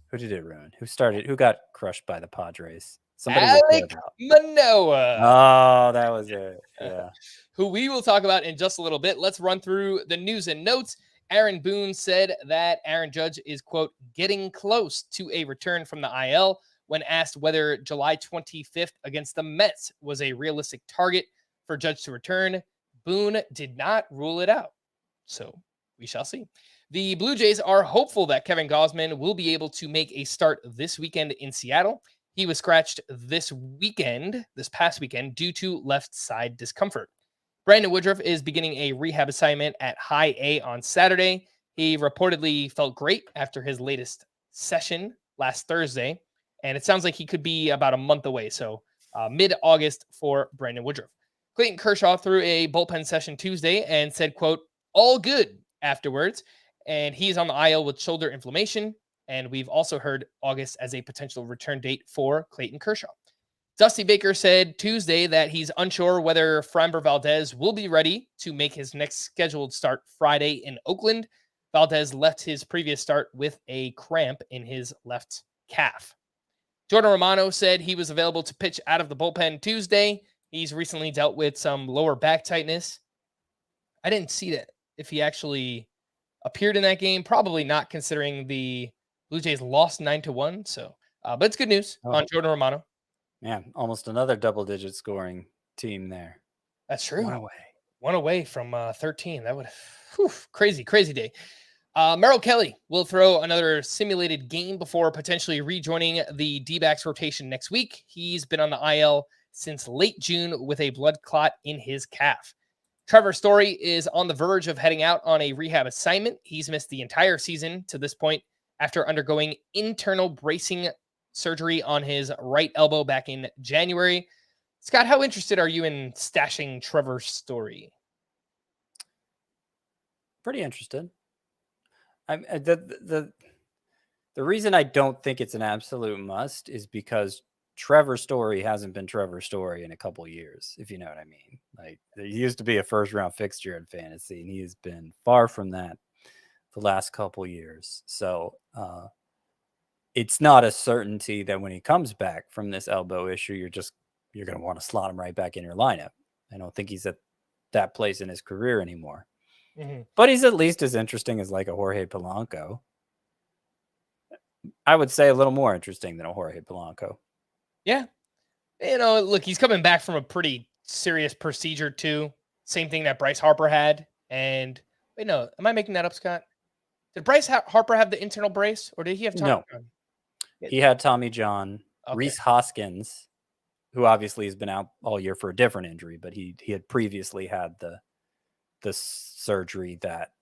Who did it ruin? Who got crushed by the Padres? Somebody Alek Manoah. Oh, that was it. Yeah. Who we will talk about in just a little bit. Let's run through the news and notes. Aaron Boone said that Aaron Judge is, quote, getting close to a return from the IL. when asked whether July 25th against the Mets was a realistic target for Judge to return, Boone did not rule it out. So we shall see. The Blue Jays are hopeful that Kevin Gausman will be able to make a start this weekend in Seattle. He was scratched this past weekend, due to left side discomfort. Brandon Woodruff is beginning a rehab assignment at High A on Saturday. He reportedly felt great after his latest session last Thursday, and it sounds like he could be about a month away, so mid-August for Brandon Woodruff. Clayton Kershaw threw a bullpen session Tuesday and said, quote, all good afterwards, and he's on the IL with shoulder inflammation, and we've also heard August as a potential return date for Clayton Kershaw. Dusty Baker said Tuesday that he's unsure whether Framber Valdez will be ready to make his next scheduled start Friday in Oakland. Valdez left his previous start with a cramp in his left calf. Jordan Romano said he was available to pitch out of the bullpen Tuesday. He's recently dealt with some lower back tightness. I didn't see that if he actually appeared in that game. Probably not, considering the Blue Jays lost 9-1. So, but it's good news on Jordan Romano. Man, almost another double-digit scoring team there. That's true. One away from 13. That would, crazy day. Merrill Kelly will throw another simulated game before potentially rejoining the D-backs rotation next week. He's been on the IL since late June with a blood clot in his calf. Trevor Story is on the verge of heading out on a rehab assignment. He's missed the entire season to this point after undergoing internal bracing surgery on his right elbow back in January. Scott, how interested are you in stashing Trevor Story? Pretty interested. The reason I don't think it's an absolute must is because Trevor Story hasn't been Trevor Story in a couple years, if you know what I mean. Like, he used to be a first-round fixture in fantasy, and he has been far from that the last couple years. So it's not a certainty that when he comes back from this elbow issue, you're going to want to slot him right back in your lineup. I don't think he's at that place in his career anymore. Mm-hmm. But he's at least as interesting as like a Jorge Polanco. I would say a little more interesting than a Jorge Polanco. Yeah. You know, look, he's coming back from a pretty serious procedure too. Same thing that Bryce Harper had. And wait, no, am I making that up, Scott? Did Bryce Harper have the internal brace, or did he have Tommy John? He had Tommy John. Okay. Rhys Hoskins, who obviously has been out all year for a different injury, but he had previously had the surgery that,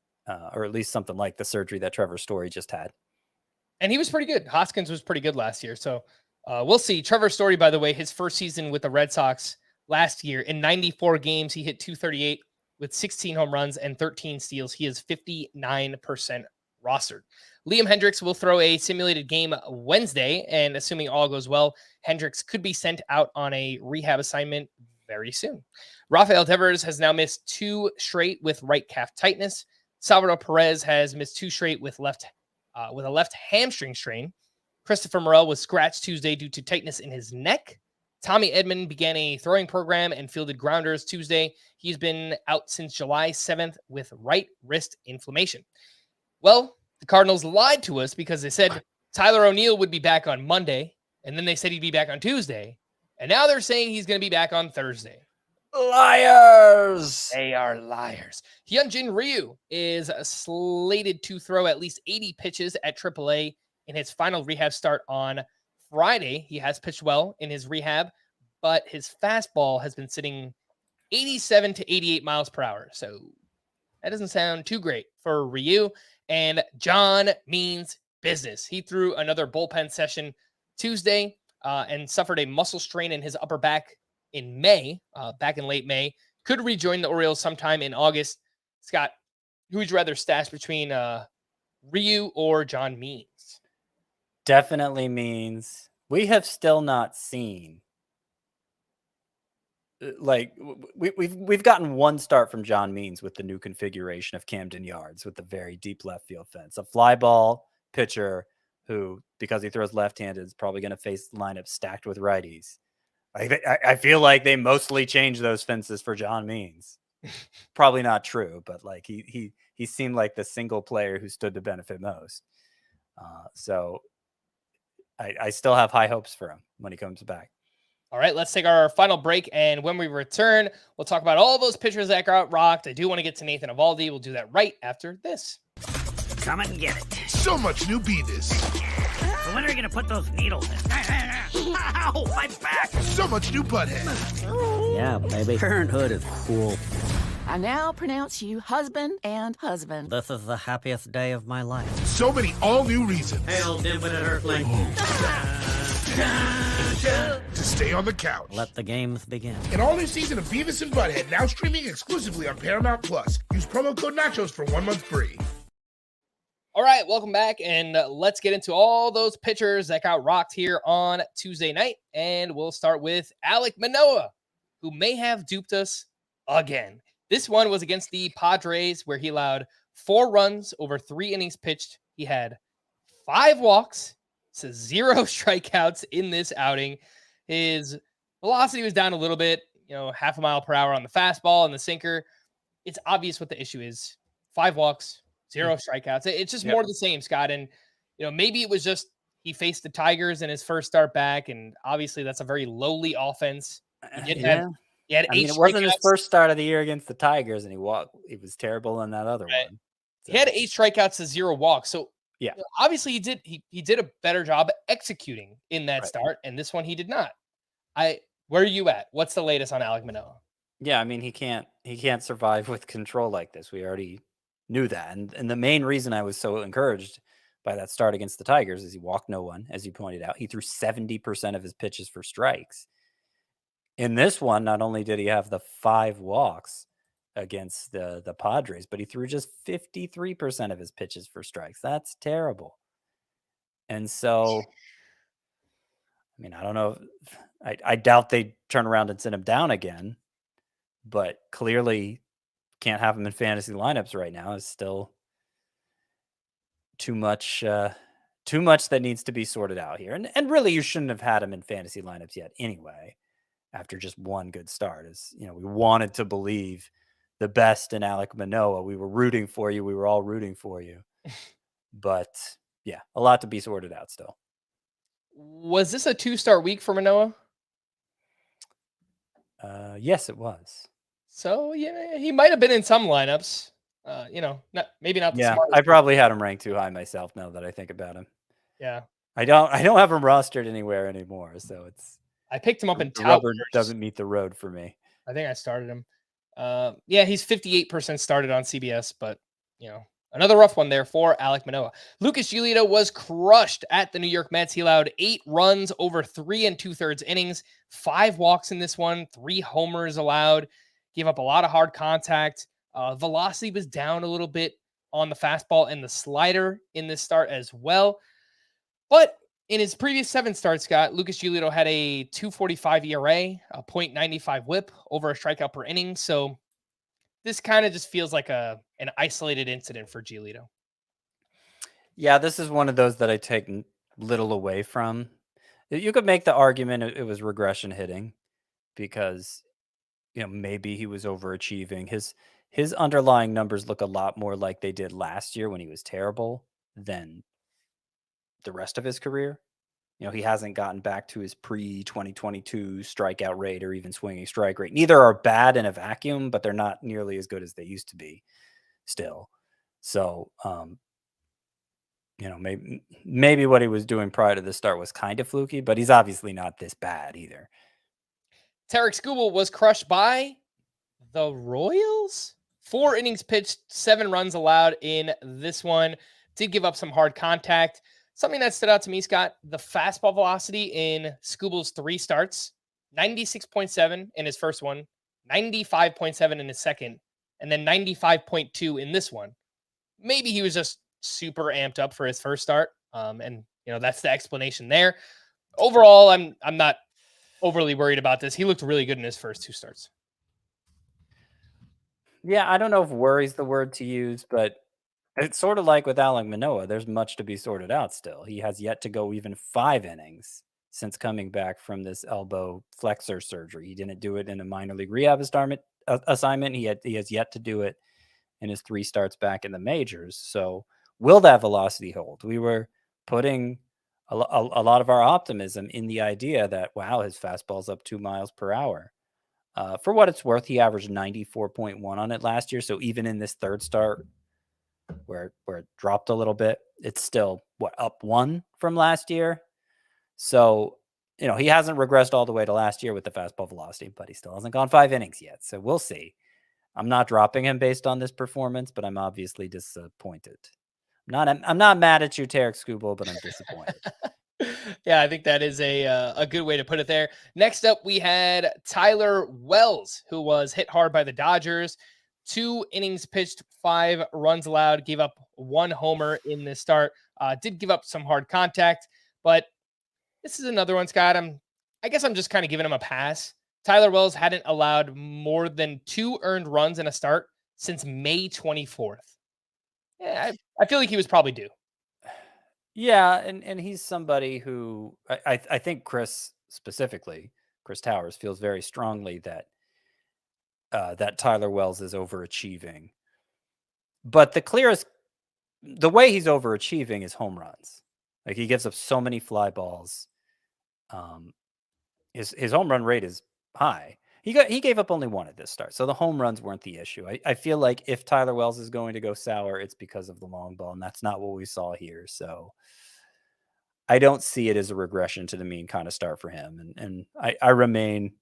or at least something like the surgery that Trevor Story just had. And he was pretty good. Hoskins was pretty good last year. So we'll see. Trevor Story, by the way, his first season with the Red Sox last year, in 94 games, he hit .238 with 16 home runs and 13 steals. He is 59% rostered. Liam Hendricks will throw a simulated game Wednesday, and assuming all goes well, Hendricks could be sent out on a rehab assignment very soon. Rafael Devers has now missed 2 straight with right calf tightness. Salvador Perez has missed 2 straight with a left hamstring strain. Christopher Morel was scratched Tuesday due to tightness in his neck. Tommy Edman began a throwing program and fielded grounders Tuesday. He's been out since July 7th with right wrist inflammation. Well, the Cardinals lied to us because they said Tyler O'Neill would be back on Monday, and then they said he'd be back on Tuesday, and now they're saying he's going to be back on Thursday. Liars! They are liars. Hyunjin Ryu is slated to throw at least 80 pitches at AAA in his final rehab start on Friday. He has pitched well in his rehab, but his fastball has been sitting 87 to 88 miles per hour. So that doesn't sound too great for Ryu. And John means business. He threw another bullpen session Tuesday and suffered a muscle strain in his upper back in May, back in late May. Could rejoin the Orioles sometime in August. Scott, who would you rather stash between Ryu or John Means? Definitely Means. We have still not seen, like, we've gotten one start from John Means with the new configuration of Camden Yards with the very deep left field fence. A fly ball pitcher who, because he throws left-handed, is probably going to face lineups stacked with righties. I feel like they mostly changed those fences for John Means. Probably not true, but like he seemed like the single player who stood to benefit most. So I still have high hopes for him when he comes back. All right, let's take our final break, and when we return, we'll talk about all those pitchers that got rocked. I do want to get to Nathan Eovaldi. We'll do that right after this. Come and get it. So much new Beavis. So when are you going to put those needles in? Ow, my back. So much new Butthead. Yeah, baby. Parenthood is cool. I now pronounce you husband and husband. This is the happiest day of my life. So many all new reasons. Hail, dimwit and earthling. To stay on the couch. Let the games begin. An all new season of Beavis and Butthead now streaming exclusively on Paramount Plus. Use promo code Nachos for 1 month free. All right, welcome back, and let's get into all those pitchers that got rocked here on Tuesday night. And we'll start with Alek Manoah, who may have duped us again. This one was against the Padres, where he allowed 4 runs over 3 innings pitched. He had 5 walks, so 0 strikeouts in this outing. His velocity was down a little bit, half a mile per hour on the fastball and the sinker. It's obvious what the issue is. 5 walks, 0 strikeouts. It's just more of the same, Scott. And, maybe it was just he faced the Tigers in his first start back, and obviously that's a very lowly offense. He had 8 it wasn't his first start of the year against the Tigers, and he was terrible in that other one. So. He had 8 strikeouts to 0 walks. So yeah, obviously he did a better job executing in that start, and this one he did not. Where are you at? What's the latest on Alek Manoah? Yeah, I mean he can't survive with control like this. We already knew that, and the main reason I was so encouraged by that start against the Tigers is he walked no one, as you pointed out. He threw 70% of his pitches for strikes. In this one, not only did he have the 5 walks against the Padres, but he threw just 53% of his pitches for strikes. That's terrible. And so, I mean, I don't know. I doubt they turn around and send him down again, but clearly can't have him in fantasy lineups right now. Is still too much that needs to be sorted out here. And really, you shouldn't have had him in fantasy lineups yet anyway. After just one good start, we wanted to believe the best in Alek Manoah. We were rooting for you. We were all rooting for you. But yeah, a lot to be sorted out still. Was this a 2-start week for Manoah? Yes, it was. So yeah, he might have been in some lineups. Maybe not. Yeah, I probably had him ranked too high myself. Now that I think about him. Yeah, I don't have him rostered anywhere anymore. So I picked him up in the rubber doesn't meet the road for me. I think I started him. He's 58% started on CBS, but another rough one there for Alek Manoah. Lucas Giolito was crushed at the New York Mets. He allowed 8 runs over 3 2/3 innings, 5 walks in this one, 3 homers allowed, gave up a lot of hard contact. Velocity was down a little bit on the fastball and the slider in this start as well. But in his previous 7 starts, Scott, Lucas Giolito had a 2.45 ERA, a .95 WHIP, over a strikeout per inning. So this kind of just feels like an isolated incident for Giolito. Yeah, this is one of those that I take little away from. You could make the argument it was regression hitting because, maybe he was overachieving. His underlying numbers look a lot more like they did last year when he was terrible than the rest of his career. He hasn't gotten back to his pre-2022 strikeout rate or even swinging strike rate. Neither are bad in a vacuum, but they're not nearly as good as they used to be still. So, maybe what he was doing prior to the start was kind of fluky, but he's obviously not this bad either. Tarik Skubal was crushed by the Royals. 4 innings pitched, 7 runs allowed in this one. Did give up some hard contact. Something that stood out to me, Scott, the fastball velocity in Skubal's 3 starts, 96.7 in his first one, 95.7 in his second, and then 95.2 in this one. Maybe he was just super amped up for his first start, and that's the explanation there. Overall, I'm not overly worried about this. He looked really good in his first 2 starts. Yeah, I don't know if worry's the word to use, but it's sort of like with Alek Manoah. There's much to be sorted out still. He has yet to go even 5 innings since coming back from this elbow flexor surgery. He didn't do it in a minor league rehab assignment. He has yet to do it in his 3 starts back in the majors. So will that velocity hold? We were putting a lot of our optimism in the idea that, wow, his fastball's up 2 miles per hour. For what it's worth, he averaged 94.1 on it last year. So even in this third start where it dropped a little bit, it's still up 1 from last year. So, he hasn't regressed all the way to last year with the fastball velocity, but he still hasn't gone 5 innings yet. So we'll see. I'm not dropping him based on this performance, but I'm obviously disappointed. I'm not mad at you, Tarek Skubal, but I'm disappointed. Yeah, I think that is a good way to put it there. Next up, we had Tyler Wells, who was hit hard by the Dodgers. 2 innings pitched, 5 runs allowed, gave up 1 homer in this start. Did give up some hard contact, but this is another one, Scott. I guess I'm just kind of giving him a pass. Tyler Wells hadn't allowed more than 2 earned runs in a start since May 24th. Yeah, I feel like he was probably due. Yeah, and he's somebody who I think Chris Towers feels very strongly that that Tyler Wells is overachieving. But the way he's overachieving is home runs. Like, he gives up so many fly balls. His home run rate is high. He gave up only 1 at this start, so the home runs weren't the issue. I feel like if Tyler Wells is going to go sour, it's because of the long ball, and that's not what we saw here. So I don't see it as a regression to the mean kind of start for him, and I remain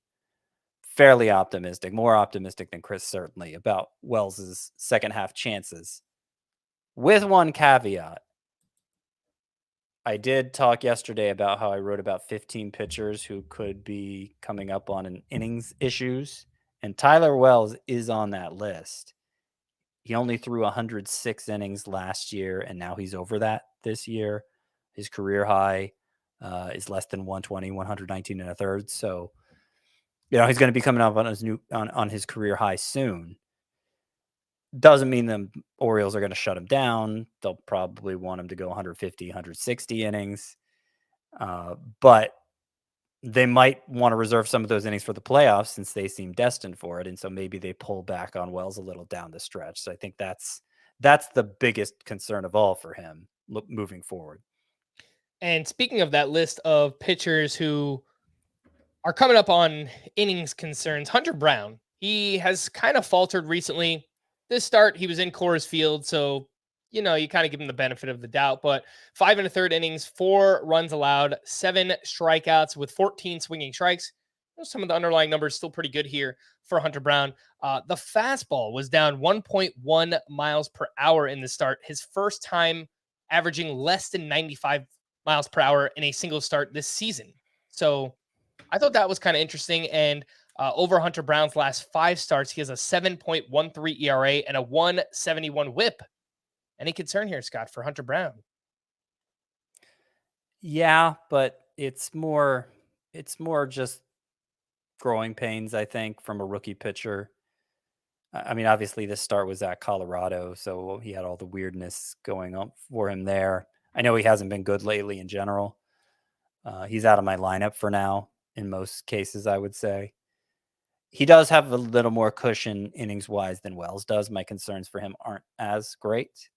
fairly optimistic, more optimistic than Chris certainly, about Wells's second half chances. With one caveat. I did talk yesterday about how I wrote about 15 pitchers who could be coming up on an innings issues, and Tyler Wells is on that list. He only threw 106 innings last year, and now he's over that this year. His career high is less than 120, 119 and a third. So, he's going to be coming up on his career high soon. Doesn't mean the Orioles are going to shut him down. They'll probably want him to go 150, 160 innings. But they might want to reserve some of those innings for the playoffs since they seem destined for it. And so maybe they pull back on Wells a little down the stretch. So I think that's the biggest concern of all for him moving forward. And speaking of that list of pitchers who are coming up on innings concerns, Hunter Brown, he has kind of faltered recently. This start, he was in Coors Field, so, you kind of give him the benefit of the doubt, but 5 1/3 innings, 4 runs allowed, 7 strikeouts with 14 swinging strikes. Some of the underlying numbers still pretty good here for Hunter Brown. The fastball was down 1.1 miles per hour in the start, his first time averaging less than 95 miles per hour in a single start this season. So I thought that was kind of interesting. And over Hunter Brown's last 5 starts, he has a 7.13 ERA and a 171 whip. Any concern here, Scott, for Hunter Brown? Yeah, but it's more just growing pains, I think, from a rookie pitcher. I mean, obviously this start was at Colorado, so he had all the weirdness going on for him there. I know he hasn't been good lately in general. He's out of my lineup for now in most cases, I would say. He does have a little more cushion innings-wise than Wells does. My concerns for him aren't as great,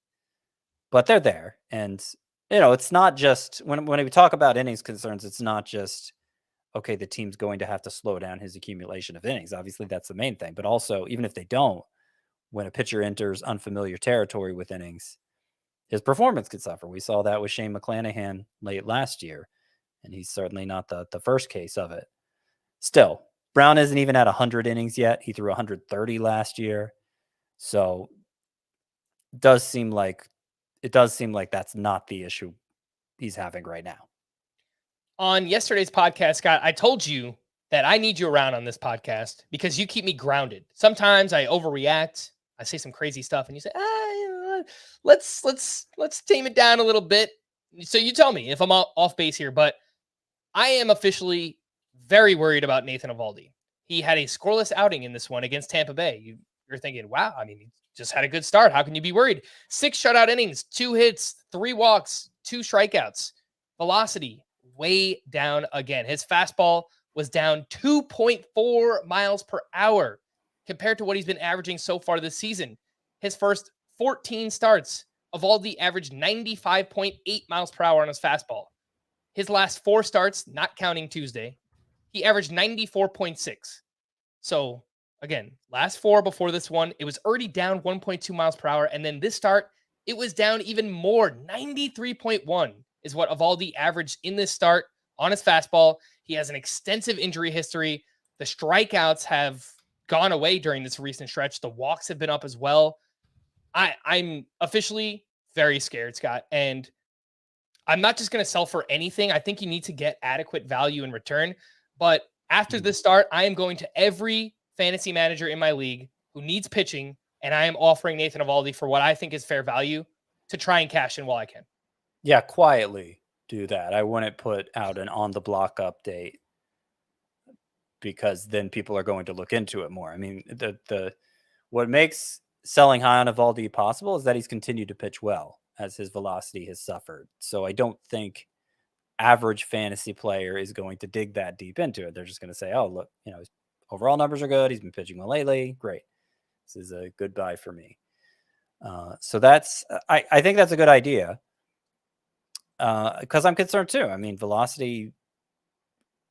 but they're there. And, it's not just, when we talk about innings concerns, it's not just, okay, the team's going to have to slow down his accumulation of innings. Obviously, that's the main thing. But also, even if they don't, when a pitcher enters unfamiliar territory with innings, his performance could suffer. We saw that with Shane McClanahan late last year, and he's certainly not the first case of it. Still, Brown isn't even at 100 innings yet. He threw 130 last year. So it does seem like that's not the issue he's having right now. On yesterday's podcast, Scott, I told you that I need you around on this podcast because you keep me grounded. Sometimes I overreact. I say some crazy stuff and you say, let's tame it down a little bit. So you tell me if I'm off base here, but I am officially very worried about Nathan Eovaldi. He had a scoreless outing in this one against Tampa Bay. You're thinking, wow, I mean, he just had a good start. How can you be worried? 6 shutout innings, 2 hits, 3 walks, 2 strikeouts. Velocity way down again. His fastball was down 2.4 miles per hour compared to what he's been averaging so far this season. His first 14 starts, Eovaldi averaged 95.8 miles per hour on his fastball. his last 4 starts, not counting Tuesday, he averaged 94.6. So again, last 4 before this one, it was already down 1.2 miles per hour. And then this start, it was down even more. 93.1 is what Eovaldi averaged in this start on his fastball. He has an extensive injury history. The strikeouts have gone away during this recent stretch. The walks have been up as well. I'm officially very scared, Scott. And I'm not just going to sell for anything. I think you need to get adequate value in return. But after this start, I am going to every fantasy manager in my league who needs pitching, and I am offering Nathan Eovaldi for what I think is fair value to try and cash in while I can. Yeah, quietly do that. I wouldn't put out an on the block update because then people are going to look into it more. I mean, what makes selling high on Eovaldi possible is that he's continued to pitch well as his velocity has suffered. So I don't think average fantasy player is going to dig that deep into it. They're just going to say, oh, look, his overall numbers are good. He's been pitching well lately. Great. This is a good buy for me. So that's, I think that's a good idea. Because I'm concerned too. I mean, velocity,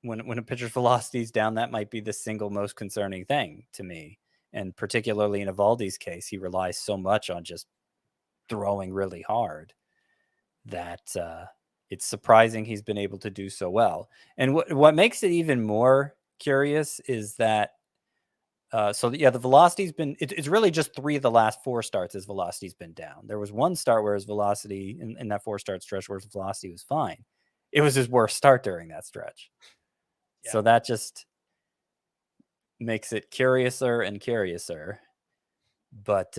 when a pitcher's velocity is down, that might be the single most concerning thing to me. And particularly in Eovaldi's case, he relies so much on just throwing really hard that it's surprising he's been able to do so well. And what makes it even more curious is that the velocity's been, it's really just 3 of the last 4 starts his velocity's been down. There was one start where his velocity in that 4-start stretch where his velocity was fine. It was his worst start during that stretch. Yeah. So that just makes it curiouser and curiouser. But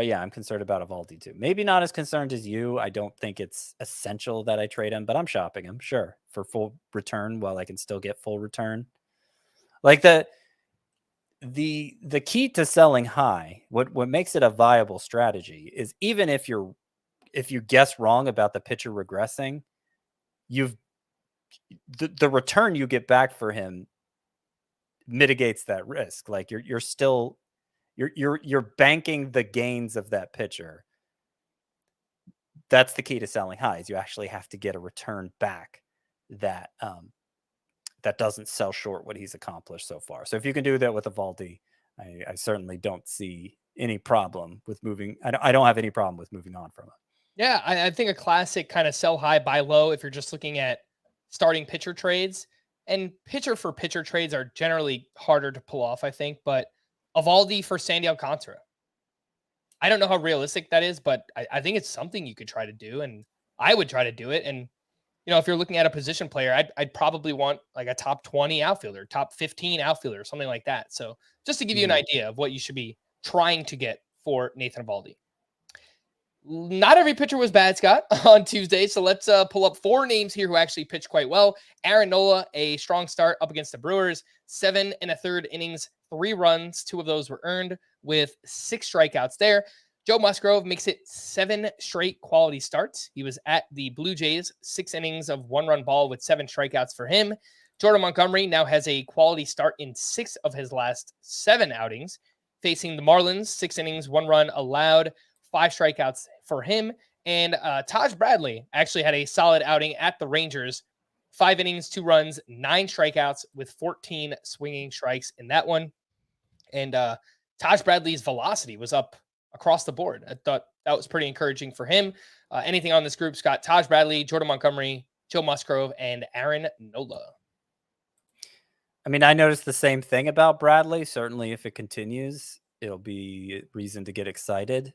yeah, I'm concerned about Eovaldi too. Maybe not as concerned as you. I don't think it's essential that I trade him, but I'm shopping him, sure, for full return while I can still get full return. Like the key to selling high, what makes it a viable strategy is even if you guess wrong about the pitcher regressing, the return you get back for him mitigates that risk. Like you're still banking the gains of that pitcher. That's the key to selling high, is you actually have to get a return back that doesn't sell short what he's accomplished so far. So if you can do that with Eovaldi, I certainly don't see any problem with moving. I don't have any problem with moving on from him. Yeah, I think a classic kind of sell high, buy low if you're just looking at starting pitcher trades. And pitcher for pitcher trades are generally harder to pull off, I think. But Eovaldi for Sandy Alcantara, I don't know how realistic that is, but I think it's something you could try to do, and I would try to do it. And if you're looking at a position player, I'd probably want like a top 20 outfielder, top 15 outfielder, something like that. So just to give you an idea of what you should be trying to get for Nathan Eovaldi. Not every pitcher was bad, Scott, on Tuesday. So let's pull up 4 names here who actually pitched quite well. Aaron Nola, a strong start up against the Brewers, 7 1/3 innings, 3 runs. 2 of those were earned with 6 strikeouts there. Joe Musgrove makes it 7 straight quality starts. He was at the Blue Jays, 6 innings of 1-run ball with 7 strikeouts for him. Jordan Montgomery now has a quality start in 6 of his last 7 outings. Facing the Marlins, 6 innings, 1 run allowed, 5 strikeouts for him. And Taj Bradley actually had a solid outing at the Rangers. 5 innings, 2 runs, 9 strikeouts with 14 swinging strikes in that one. And Taj Bradley's velocity was up across the board. I thought that was pretty encouraging for him. Anything on this group, Scott? Taj Bradley, Jordan Montgomery, Joe Musgrove, and Aaron Nola. I mean, I noticed the same thing about Bradley. Certainly, if it continues, it'll be a reason to get excited.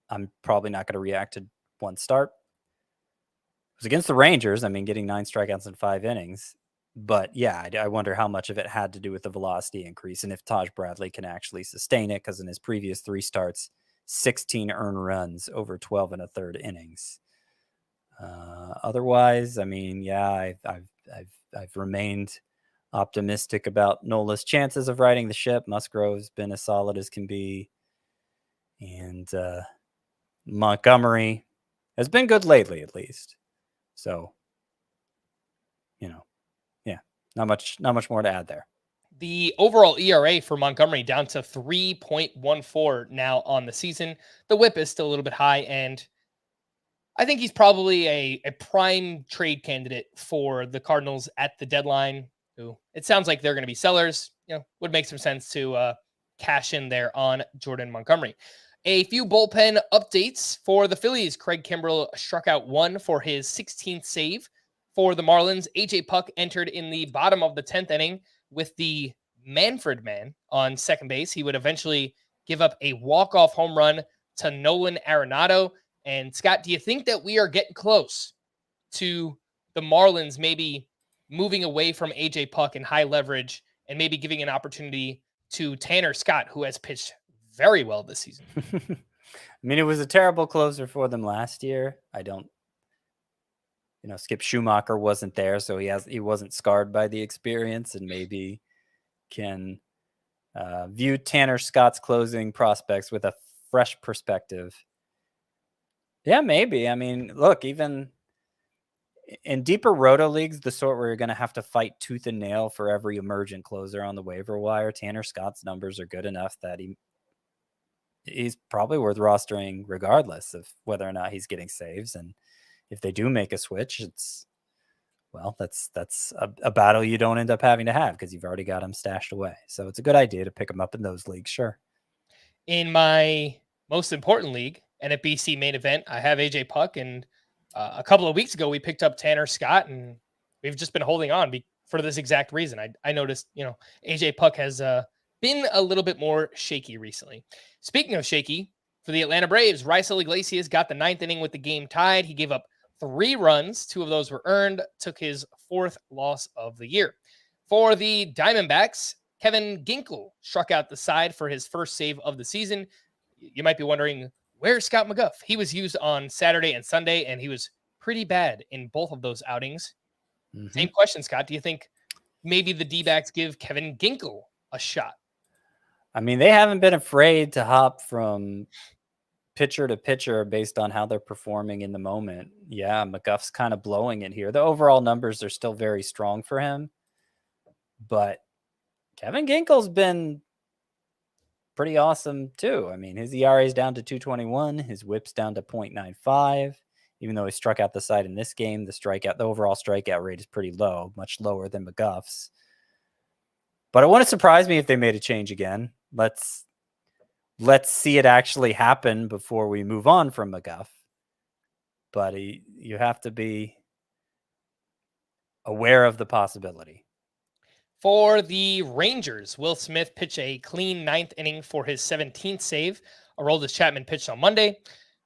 I'm probably not going to react to one start. It was against the Rangers. I mean, getting 9 strikeouts in 5 innings. But yeah, I wonder how much of it had to do with the velocity increase and if Taj Bradley can actually sustain it, because in his previous 3 starts, 16 earned runs over 12 1/3 innings. Otherwise, I mean, yeah, I've remained optimistic about Nola's chances of riding the ship. Musgrove's been as solid as can be, and Montgomery has been good lately, at least. So, not much more to add there. The overall ERA for Montgomery down to 3.14 now on the season. The whip is still a little bit high, and I think he's probably a prime trade candidate for the Cardinals at the deadline. Who it sounds like they're going to be sellers. Would make some sense to cash in there on Jordan Montgomery. A few bullpen updates for the Phillies. Craig Kimbrell struck out 1 for his 16th save. For the Marlins, AJ Puck entered in the bottom of the 10th inning with the Manfred man on second base. He would eventually give up a walk-off home run to Nolan Arenado. And Scott, do you think that we are getting close to the Marlins maybe moving away from AJ Puck and high leverage and maybe giving an opportunity to Tanner Scott, who has pitched very well this season? I mean, it was a terrible closer for them last year. Skip Schumacher wasn't there, so he wasn't scarred by the experience, and maybe can view Tanner Scott's closing prospects with a fresh perspective. Yeah, maybe. I mean, look, even in deeper roto leagues, the sort where you're going to have to fight tooth and nail for every emergent closer on the waiver wire, Tanner Scott's numbers are good enough that he's probably worth rostering regardless of whether or not he's getting saves. And if they do make a switch, that's a battle you don't end up having to have because you've already got him stashed away. So it's a good idea to pick him up in those leagues. Sure. In my most important league, NFBC main event, I have AJ Puck, and a couple of weeks ago we picked up Tanner Scott, and we've just been holding on for this exact reason. I noticed, AJ Puck has been a little bit more shaky recently. Speaking of shaky, for the Atlanta Braves, Raisel Iglesias got the 9th inning with the game tied. He gave up 3 runs. 2 of those were earned, took his 4th loss of the year. For the Diamondbacks, Kevin Ginkel struck out the side for his first save of the season. You might be wondering, where's Scott McGough? He was used on Saturday and Sunday, and he was pretty bad in both of those outings. Mm-hmm. Same question, Scott. Do you think maybe the D-backs give Kevin Ginkel a shot? I mean, they haven't been afraid to hop from pitcher to pitcher based on how they're performing in the moment. Yeah, McGuff's kind of blowing it here. The overall numbers are still very strong for him, but Kevin Ginkel's been pretty awesome too. I mean, his ERA is down to 2.21, his WHIP's down to 0.95. Even though he struck out the side in this game, the overall strikeout rate is pretty low, much lower than McGuff's. But it wouldn't surprise me if they made a change again. Let's see it actually happen before we move on from McGuff. But you have to be aware of the possibility. For the Rangers, Will Smith pitched a clean 9th inning for his 17th save. Aroldis Chapman pitched on Monday.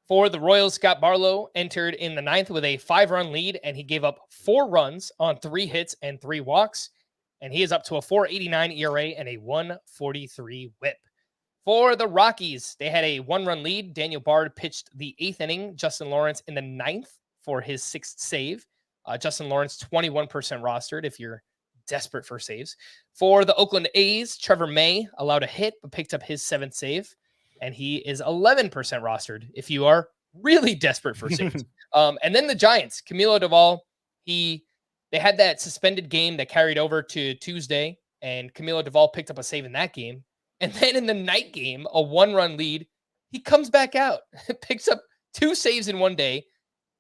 For the Royals, Scott Barlow entered in the 9th with a 5-run lead, and he gave up 4 runs on 3 hits and 3 walks. And he is up to a 4.89 ERA and a 1.43 WHIP. For the Rockies, they had a 1-run lead. Daniel Bard pitched the 8th inning. Justin Lawrence in the 9th for his 6th save. Justin Lawrence, 21% rostered if you're desperate for saves. For the Oakland A's, Trevor May allowed a hit, but picked up his 7th save. And he is 11% rostered if you are really desperate for saves. And then the Giants, Camilo Doval, they had that suspended game that carried over to Tuesday, and Camilo Doval picked up a save in that game. And then in the night game, a 1-run lead, he comes back out, picks up 2 saves in one day.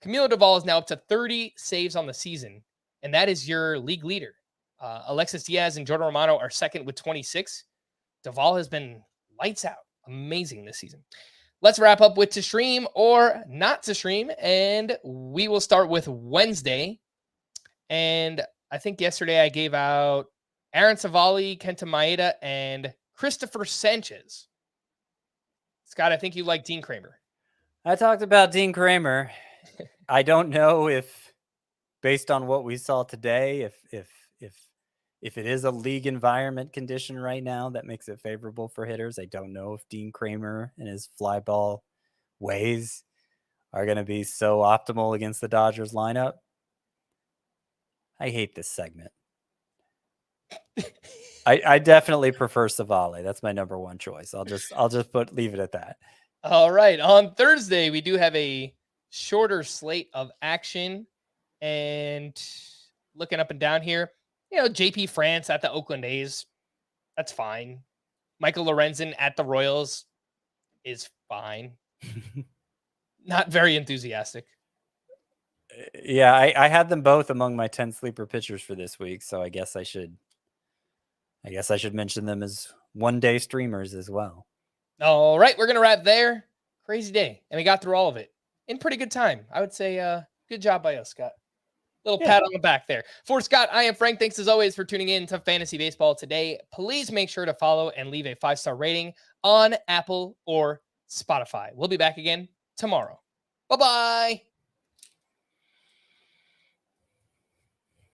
Camilo Doval is now up to 30 saves on the season, and that is your league leader. Alexis Diaz and Jordan Romano are second with 26. Doval has been lights out. Amazing this season. Let's wrap up with to stream or not to stream, and we will start with Wednesday. And I think yesterday I gave out Aaron Savali, Kenta Maeda, and Christopher Sanchez. Scott, I think you like Dean Kramer. I talked about Dean Kramer. I don't know if, based on what we saw today, if it is a league environment condition right now that makes it favorable for hitters. I don't know if Dean Kramer and his fly ball ways are going to be so optimal against the Dodgers lineup. I hate this segment. I definitely prefer Savali. That's my number 1 choice. I'll just leave it at that. All right. On Thursday, we do have a shorter slate of action, and looking up and down here, JP France at the Oakland A's, that's fine. Michael Lorenzen at the Royals is fine. Not very enthusiastic. Yeah, I had them both among my 10 sleeper pitchers for this week, so I guess I should mention them as one-day streamers as well. All right, we're going to wrap there. Crazy day, and we got through all of it in pretty good time. I would say good job by us, Scott. Little pat on the back there. For Scott, I am Frank. Thanks as always for tuning in to Fantasy Baseball today. Please make sure to follow and leave a 5-star rating on Apple or Spotify. We'll be back again tomorrow. Bye-bye.